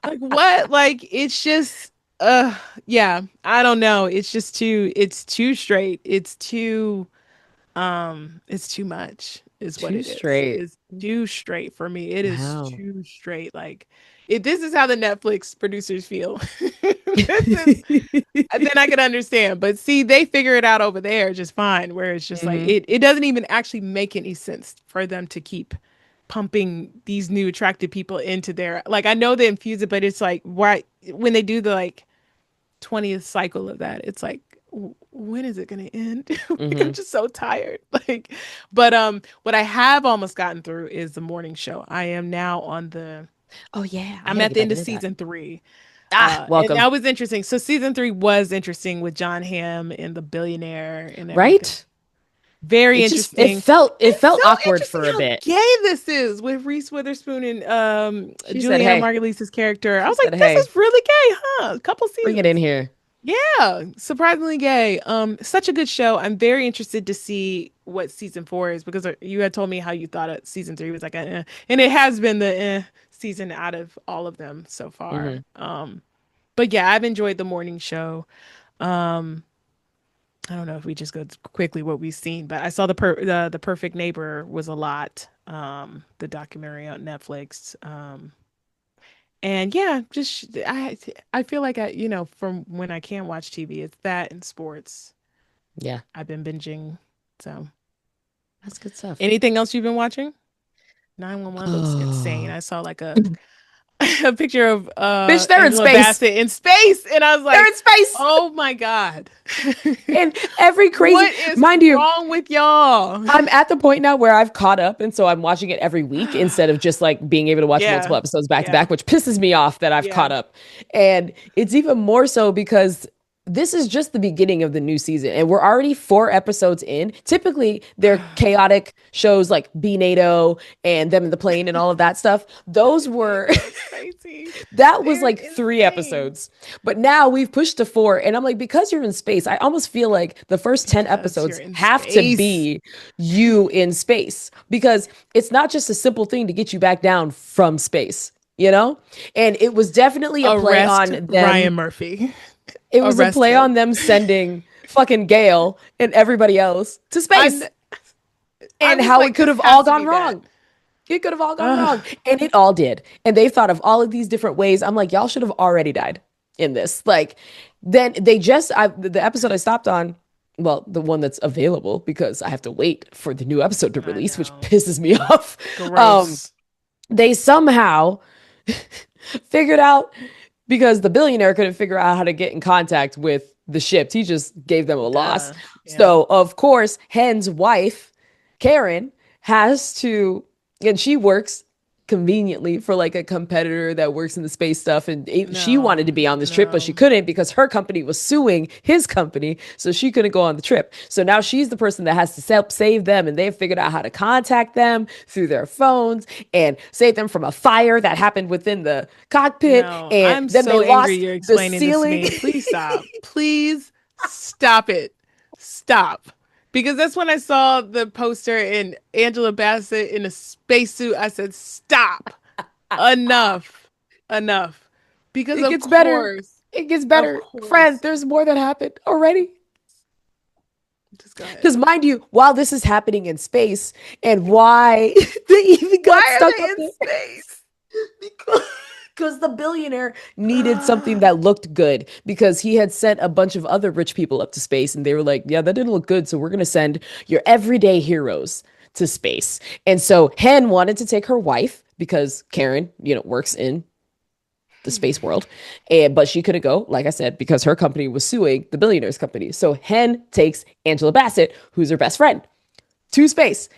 like what? Like it's just yeah, I don't know. It's too straight. It's too much, is what Too it is. straight. It's too straight for me. It is Wow. too straight. Like, if this is how the Netflix producers feel, this is, then I could understand. But see, they figure it out over there just fine, where it's just like, Hmm. it doesn't even actually make any sense for them to keep pumping these new attractive people into their, like, I know they infuse it, but it's like, why, when they do the like 20th cycle of that, it's like, when is it going to end? Like, I'm Mm-hmm. just so tired. Like, but what I have almost gotten through is the morning show. I am now on the. Oh yeah, I I'm gotta at get the back end of into that. season 3. Ah, And welcome. that was interesting. So season 3 was interesting with John Hamm and the billionaire and everything. Right? Very It just it interesting. felt it It's so felt awkward interesting for a how bit. gay this is with Reese Witherspoon and She said, Juliana "Hey." Margulies' character. I She was said, like, this "Hey, is really gay, huh? A couple bring it in seasons. here." Yeah, surprisingly gay. Such a good show. I'm very interested to see what season 4 is because you had told me how you thought season 3 was like and it has been the season out of all of them so far. Hmm. But yeah, I've enjoyed the morning show. Um, I don't know if we just go quickly what we've seen, but I saw the Perfect Neighbor was a lot. The documentary on Netflix. And yeah, just I feel like from when I can't watch TV, it's that and sports. Yeah, I've been binging. So that's good stuff. anything else you've been watching? 911 looks insane. Oh, I saw like a a picture of bitch, they're in Angela space. Bassett in space, and I was They're like, in space. oh my God. And every crazy, What is mind you, wrong with y'all? I'm at the point now where I've caught up, and so I'm watching it every week instead of just like being able to watch multiple Yeah. episodes back to Yeah. back, which pisses me off that I've Yeah. caught up. And it's even more so because this is just the beginning of the new season, and we're already 4 episodes in. Typically, they're chaotic shows like Be NATO and Them in the Plane and all of that stuff. Those were That's crazy. that was They're like 3 episodes. insane. But now we've pushed to 4. And I'm like, because you're in space, I almost feel like the first 10 Because you're episodes in have to space. be you in space because it's not just a simple thing to get you back down from space, you know? And it was definitely a play Arrest on them. Ryan Murphy. It was a Arrest play on him. them sending fucking Gail and everybody else to I'm space I and was how it like, could this have all has to gone be that. wrong. It could have all gone Ugh, wrong. And it all did. And they thought of all of these different ways. I'm like, y'all should have already died in this. Like, then they just, the episode I stopped on, well, the one that's available because I have to wait for the new episode to I release, which know. pisses me off. Um, Gross. they somehow figured out because the billionaire couldn't figure out how to get in contact with the ships. He just gave them a loss. Duh. Yeah. So, of course, Hen's wife, Karen, has to, and she works conveniently for like a competitor that works in the space stuff. And she wanted No. to be on this trip, but she No. couldn't because her company was suing his company. So she couldn't go on the trip. So now she's the person that has to help save them. And they've figured out how to contact them through their phones and save them from a fire that happened within the cockpit. No. And I'm then they so angry lost you're the explaining this to ceiling. me. Please stop. Please stop it. Stop. Because that's when I saw the poster in Angela Bassett in a spacesuit. I said, stop. Enough. Enough. Because It gets better. It gets of better. Friend, course. there's more that happened already. Just go ahead. Because mind you, while this is happening in space, and why they even Why got are stuck they up in there, space? because the billionaire needed something that looked good because he had sent a bunch of other rich people up to space, and they were like, "Yeah, that didn't look good, so we're gonna send your everyday heroes to space." And so Hen wanted to take her wife because Karen, works in the space world. But she couldn't go, like I said, because her company was suing the billionaire's company. So Hen takes Angela Bassett, who's her best friend, to space.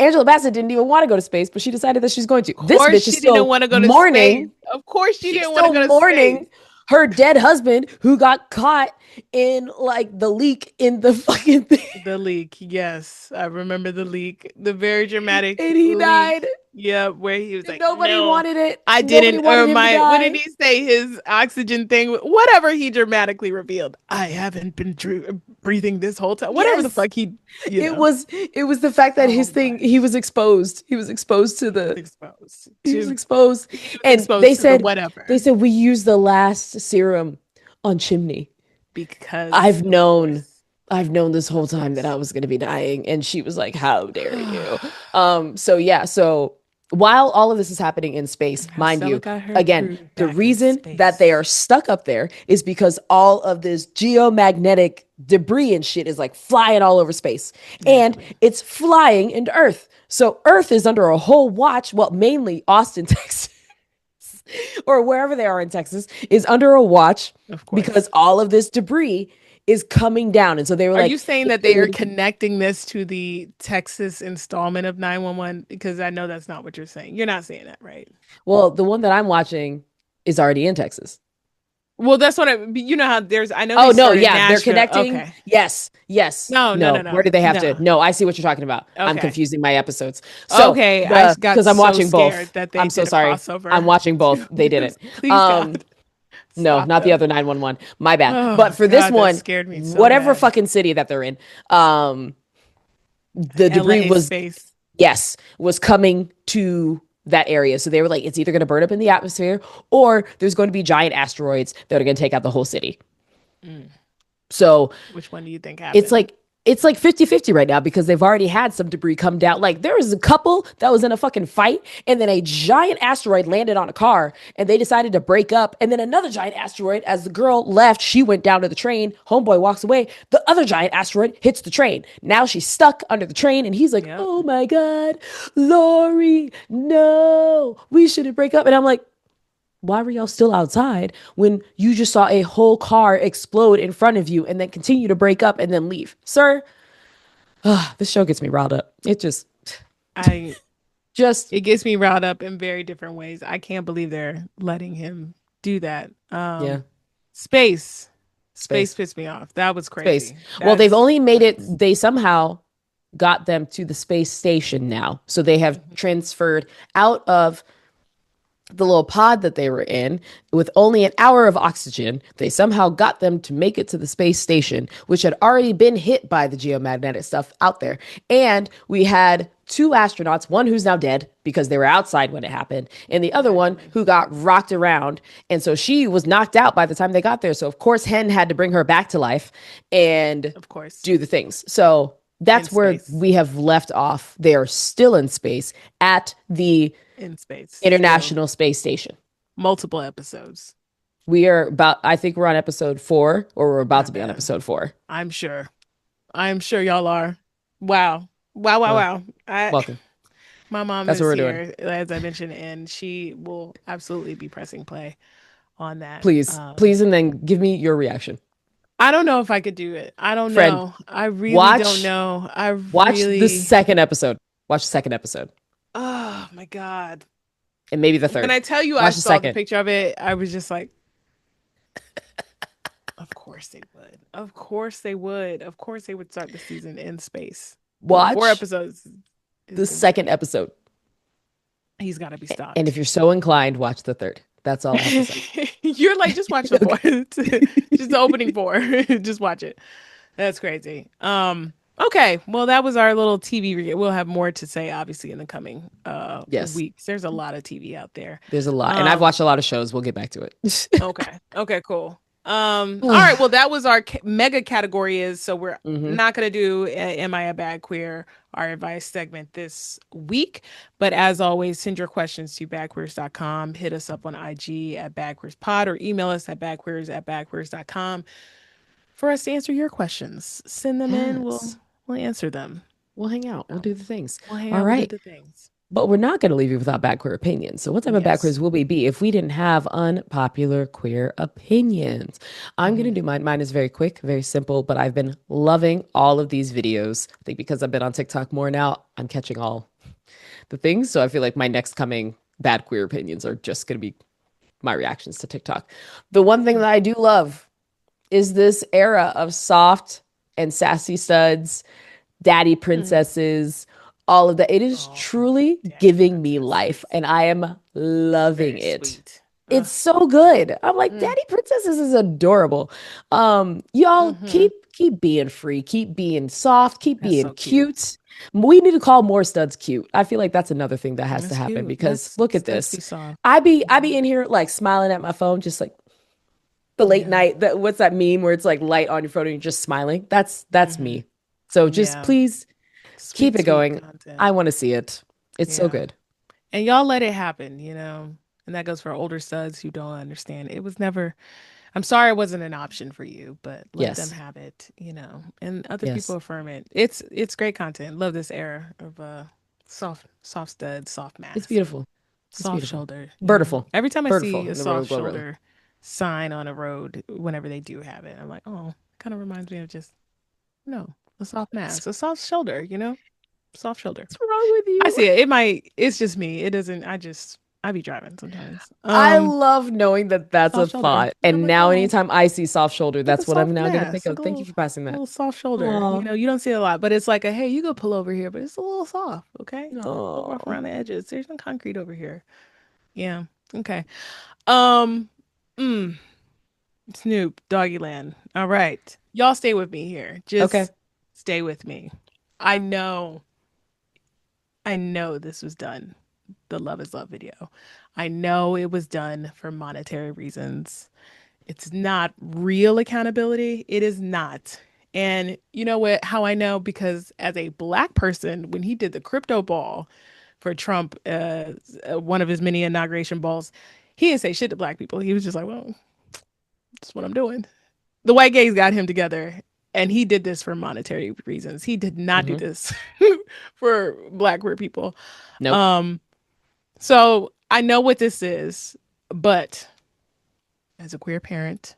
Angela Bassett didn't even want to go to space, but she decided that she's going to. Of This course bitch is she didn't still want to go to space. mourning. Of course she She's didn't want to still go to space. mourning her dead husband who got caught in like the leak in the fucking thing. The leak, yes. I remember the leak. The very dramatic And he leak. died. Yeah, where he was And like, nobody no, wanted it. I Nobody didn't, or wanted him to my, what did die. he say? His oxygen thing, whatever he dramatically revealed. I haven't been breathing this whole time. Whatever the Yes. fuck he, It was the fact that his so thing, much. He was exposed to the Exposed he was to, exposed. he was And exposed to the whatever they said we used the last serum on Chimney. because, I've of known course, I've known this whole of time that I course. was going to be dying, and she was like, "How dare you?" So yeah, so while all of this is happening in space, How mind Stella you, got her again, crew the back in reason that they space. are stuck up there is because all of this geomagnetic debris and shit is like flying all over space, and Naturally. it's flying into Earth. So Earth is under a whole watch. Well, mainly Austin, Texas, or wherever they are in Texas, is under a watch Of because course. all of this debris is coming down. And so they were Are you like, saying if that they they are would, connecting this to the Texas installment of 911? Because I know that's not what you're saying. You're not saying that, right? well, the one that I'm watching is already in Texas. Well, that's what you know how there's, I know they Oh no, started in yeah, they're Nashville. connecting. Okay. Yes, yes. No, no, no, No, where no, did they have to? no. No, I see what you're talking about. I'm Okay. confusing my episodes. So Okay. I the got because I'm so watching scared both. that they I'm so did a sorry. I'm crossover. watching both. They didn't. Please, Um, God, no, stop not the them. other 911. My bad. But Oh, for this God, that one, scared me so whatever bad. fucking city that they're in, the debris LA was, space. yes, was coming to that area. So they were like, it's either going to burn up in the atmosphere or there's going to be giant asteroids that are going to take out the whole city. Mm. So Which one do you think it's happened? like it's like 50-50 right now because they've already had some debris come down. Like there was a couple that was in a fucking fight and then a giant asteroid landed on a car and they decided to break up. And then another giant asteroid, as the girl left, she went down to the train. Homeboy walks away. The other giant asteroid hits the train. Now she's stuck under the train and he's like, Yep. oh my God, Lori, no, we shouldn't break up. And I'm like, why were y'all still outside when you just saw a whole car explode in front of you and then continue to break up and then leave? Sir, this show gets me riled up. It I just, It gets me riled up in very different ways. I can't believe they're letting him do that. yeah, Space. Space space, pissed me off. That was space. crazy. Well, they've That's only made it, nuts. they somehow got them to the space station now. So they have Mhm. transferred out of the little pod that they were in with only an hour of oxygen. They somehow got them to make it to the space station, which had already been hit by the geomagnetic stuff out there. And we had two astronauts, one who's now dead because they were outside when it happened, and the other one Naturally. who got rocked around. And so she was knocked out by the time they got there. So, of course, Hen had to bring her back to life and Of course. do the things. So In that's where space. we have left off. They are still in space at the In space. Still. International Space Station. Multiple episodes. We are about, I think we're on episode 4, or we're about I to be on bet. episode 4. I'm sure. I'm sure y'all are. Wow. Wow, wow, Well, wow. welcome. My mom That's what is we're doing. here, as I mentioned, and she will absolutely be pressing play on that. Please, please, and then give me your reaction. I don't know if I could do it. I don't Friend, know. I really don't watch, know. I watch the really, second episode. Watch the second episode. oh my God. And maybe the When third. I tell you I Watch the saw the second. picture of it, I was just like, of course they would. Of course they would. Of course they would start the season in space. Well, 4 Watch episodes the is second insane. episode. He's got to be And if stopped. you're so inclined, watch the third. That's all I have to say. You're like, just watch the Okay. four. Just the opening four. Just watch it. That's crazy. Okay. Well, that was our little TV. We'll have more to say, obviously, in the coming Yes, weeks. There's a lot of TV out there. there's a lot. And I've Um, watched a lot of shows. We'll get back to it. okay. Okay, cool. All right. Well, that was our mega category is so we're Hmm. not gonna do Am I a Bad Queer, our advice segment this week. But as always, send your questions to badqueers.com. Hit us up on IG at badqueerspod or email us at badqueers@badqueers.com for us to answer your questions. Send them in. Yes. We'll answer them. We'll hang out. We'll do the things. We'll hang All out. We'll do right. the things. But we're not going to leave you without bad queer opinions. So, what type of bad Yes. queers will we be if we didn't have unpopular queer opinions? I'm going to Mhm. do mine. Mine is very quick, very simple, but I've been loving all of these videos. I think because I've been on TikTok more now, I'm catching all the things. So, I feel like my next coming bad queer opinions are just going to be my reactions to TikTok. The one thing that I do love is this era of soft and sassy studs, daddy Mm. princesses, all of that. It is Oh, truly daddy giving me life, princesses. and I am loving Very it. sweet. It's so good. I'm like, Mm. daddy princesses is adorable. Y'all Hmm. keep being free, keep being soft, keep That's being so cute. cute. We need to call more studs cute. I feel like that's another thing that has to That's happen cute. because look at Let's this. be soft. I be Mhm. in here like smiling at my phone, just like the late Yeah. night that what's that meme where it's like light on your phone and you're just smiling. That's Hmm. me. So just Yeah. please keep Sweet, it sweet going. I content. want to see it. It's so Yeah. good. And y'all let it happen, you know. And that goes for older studs who don't understand. It was never, I'm sorry it wasn't an option for you, but let them Yes. have it, you know. And other people Yes. affirm it. It's great content. Love this era of soft stud, soft It's mask, beautiful. It's soft beautiful. shoulder, you know. Birdiful. Every time I see Birdiful a in the soft road glorilla. shoulder sign on a road, whenever they do have it, I'm like, oh. Kind of reminds me of just, no, a soft mass, a soft shoulder, soft shoulder. What's wrong with I you? see it. It's just me. It doesn't, I be driving sometimes. I love knowing that that's a Soft shoulder. thought. And I'm And like, now oh, anytime I see soft shoulder, like a that's what I'm soft now going to think mass, like of. Thank you for passing a that. little soft shoulder. Oh, You don't see it a lot, but it's like a, hey, you go pull over here, but it's a little soft, okay? A little rough no. around the edges. There's some concrete over here. Yeah. Okay. Um, mm, Snoop, Doggy Land. All right. Y'all stay with me here. Okay. Just stay with me. I know, I know this was done. The Love is Love video. I know it was done for monetary reasons. It's not real accountability. It is not. And you know what? How I know? Because as a black person, when he did the crypto ball for Trump, one of his many inauguration balls, he didn't say shit to black people. He was just like, well, that's what I'm doing. The white gays got him together, and he did this for monetary reasons. He did not do Hmm. this for black queer people. Nope. Um, so I know what this is, but as a queer parent,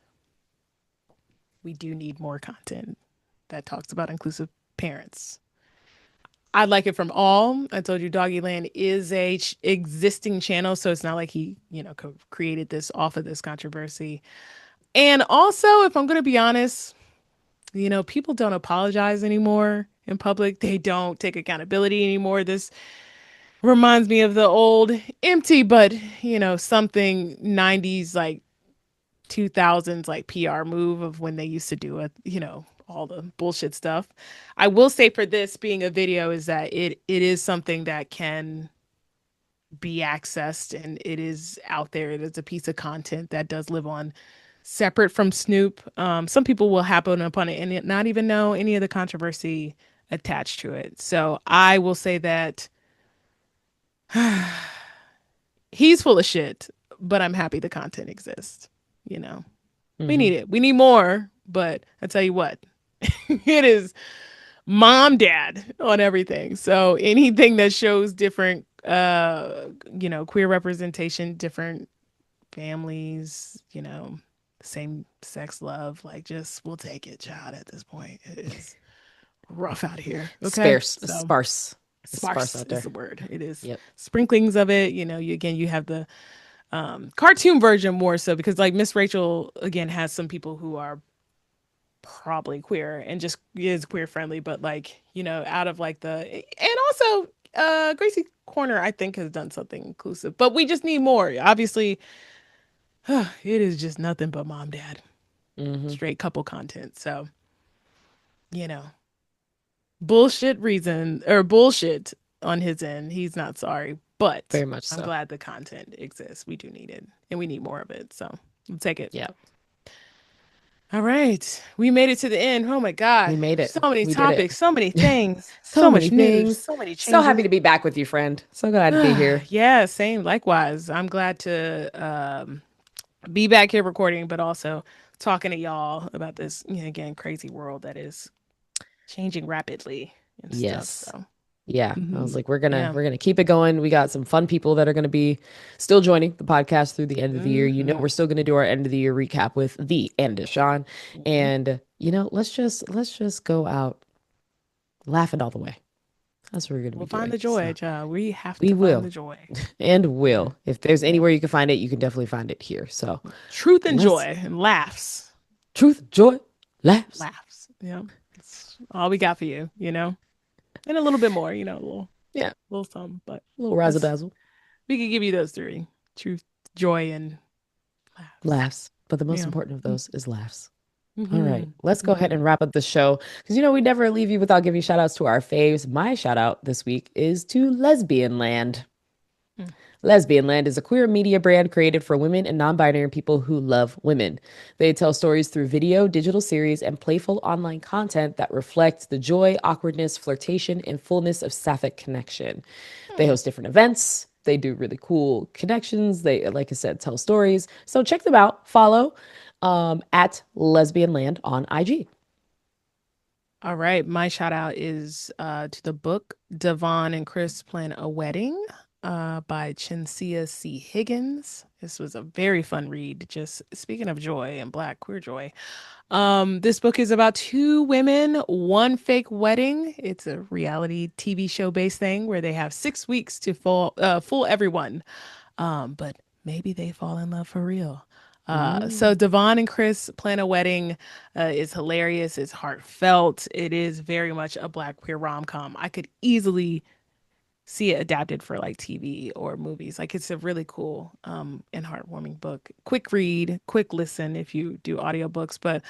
we do need more content that talks about inclusive parents. I like it from all. I told you Doggy Land is a existing channel, so it's not like he, created this off of this controversy. And also, if I'm going to be honest, people don't apologize anymore in public. They don't take accountability anymore. This reminds me of the old empty, but something 90s, like 2000s, like PR move of when they used to do it, all the bullshit stuff. I will say for this being a video is that it is something that can be accessed and it is out there. It is a piece of content that does live on separate from Snoop. Some people will happen upon it and not even know any of the controversy attached to it. So I will say that he's full of shit, but I'm happy the content exists. You know, we Hmm. need it. We need more, but I tell you what, it is mom, dad on everything. So anything that shows different, queer representation, different families, same sex love, like just we'll take it, child. At this point, it is rough out here. Okay, Sparse, so sparse. It's sparse sparse out is there. the word. It is Yep. sprinklings of it. You have the cartoon version more so because like Miss Rachel again has some people who are probably queer and just is queer friendly, but like out of like the and also Gracie Corner I think has done something inclusive, but we just need more. Obviously, it is just nothing but mom dad Hmm. straight couple content. So you know bullshit reason or bullshit on his end. He's not sorry, but Very much I'm so. glad the content exists. We do need it and we need more of it. So we'll take it. Yeah. All right. We made it to the end. Oh my We God. made So it. many We did it. topics, so many things, So so many much news, things. so many So happy changes. to be back with you, friend. So glad to be here. Yeah, same. Likewise. I'm glad to be back here recording, but also talking to y'all about this, again, crazy world that is changing rapidly and stuff. Yes. So, Yeah. I was like, we're gonna yeah. we're gonna keep it going. We got some fun people that are gonna be still joining the podcast through the end of the year. You know, Hmm. we're still gonna do our end of the year recap with the and Deshaun. And let's just go out laughing all the way. That's what we're gonna We'll be find doing. the joy, So child. We have we to find will the joy. and Yeah. will. If there's Yeah. anywhere you can find it, you can definitely find it here. So Truth and let's joy and laughs. truth, joy, laughs. Laughs. Yeah. That's all we got for you. And a little bit more, a Yeah, little something, but a little razzle that's dazzle. we could give you those three: truth, joy, and laughs. Laughs. But the most Yeah. important of those is laughs. All right, Mm-hmm. let's go ahead Mm-hmm. and wrap up the show because we never leave you without giving shout outs to our faves. My shout out this week is to Lesbian Land. Lesbian Land is a queer media brand created for women and non binary people who love women. They tell stories through video, digital series, and playful online content that reflect the joy, awkwardness, flirtation, and fullness of sapphic connection. They Hmm. host different events. They do really cool connections. They, like I said, tell stories. So check them out. Follow at Lesbian Land on IG. All right. My shout out is to the book Devon and Kris Plan a Wedding. by Chencia C. Higgins. This was a very fun read. Just speaking of joy and Black queer joy. This book is about two women, one fake wedding. It's a reality TV show based thing where they have 6 weeks to fool everyone. But maybe they fall in love for real. So Mm. Devon and Kris plan a wedding. Is hilarious. It's heartfelt. It is very much a Black queer rom-com. I could easily see it adapted for like TV or movies. Like it's a really cool and heartwarming book. Quick read, quick listen if you do audiobooks, but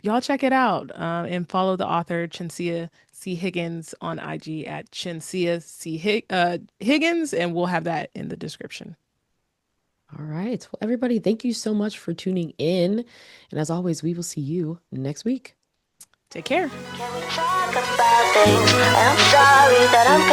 y'all check it out and follow the author Chencia C. Higgins on IG at Chencia C. Higgins, and we'll have that in the description. All right. Well, everybody, thank you so much for tuning in. And as always, we will see you next week. Take care. Can we talk about things? And I'm sorry that I'm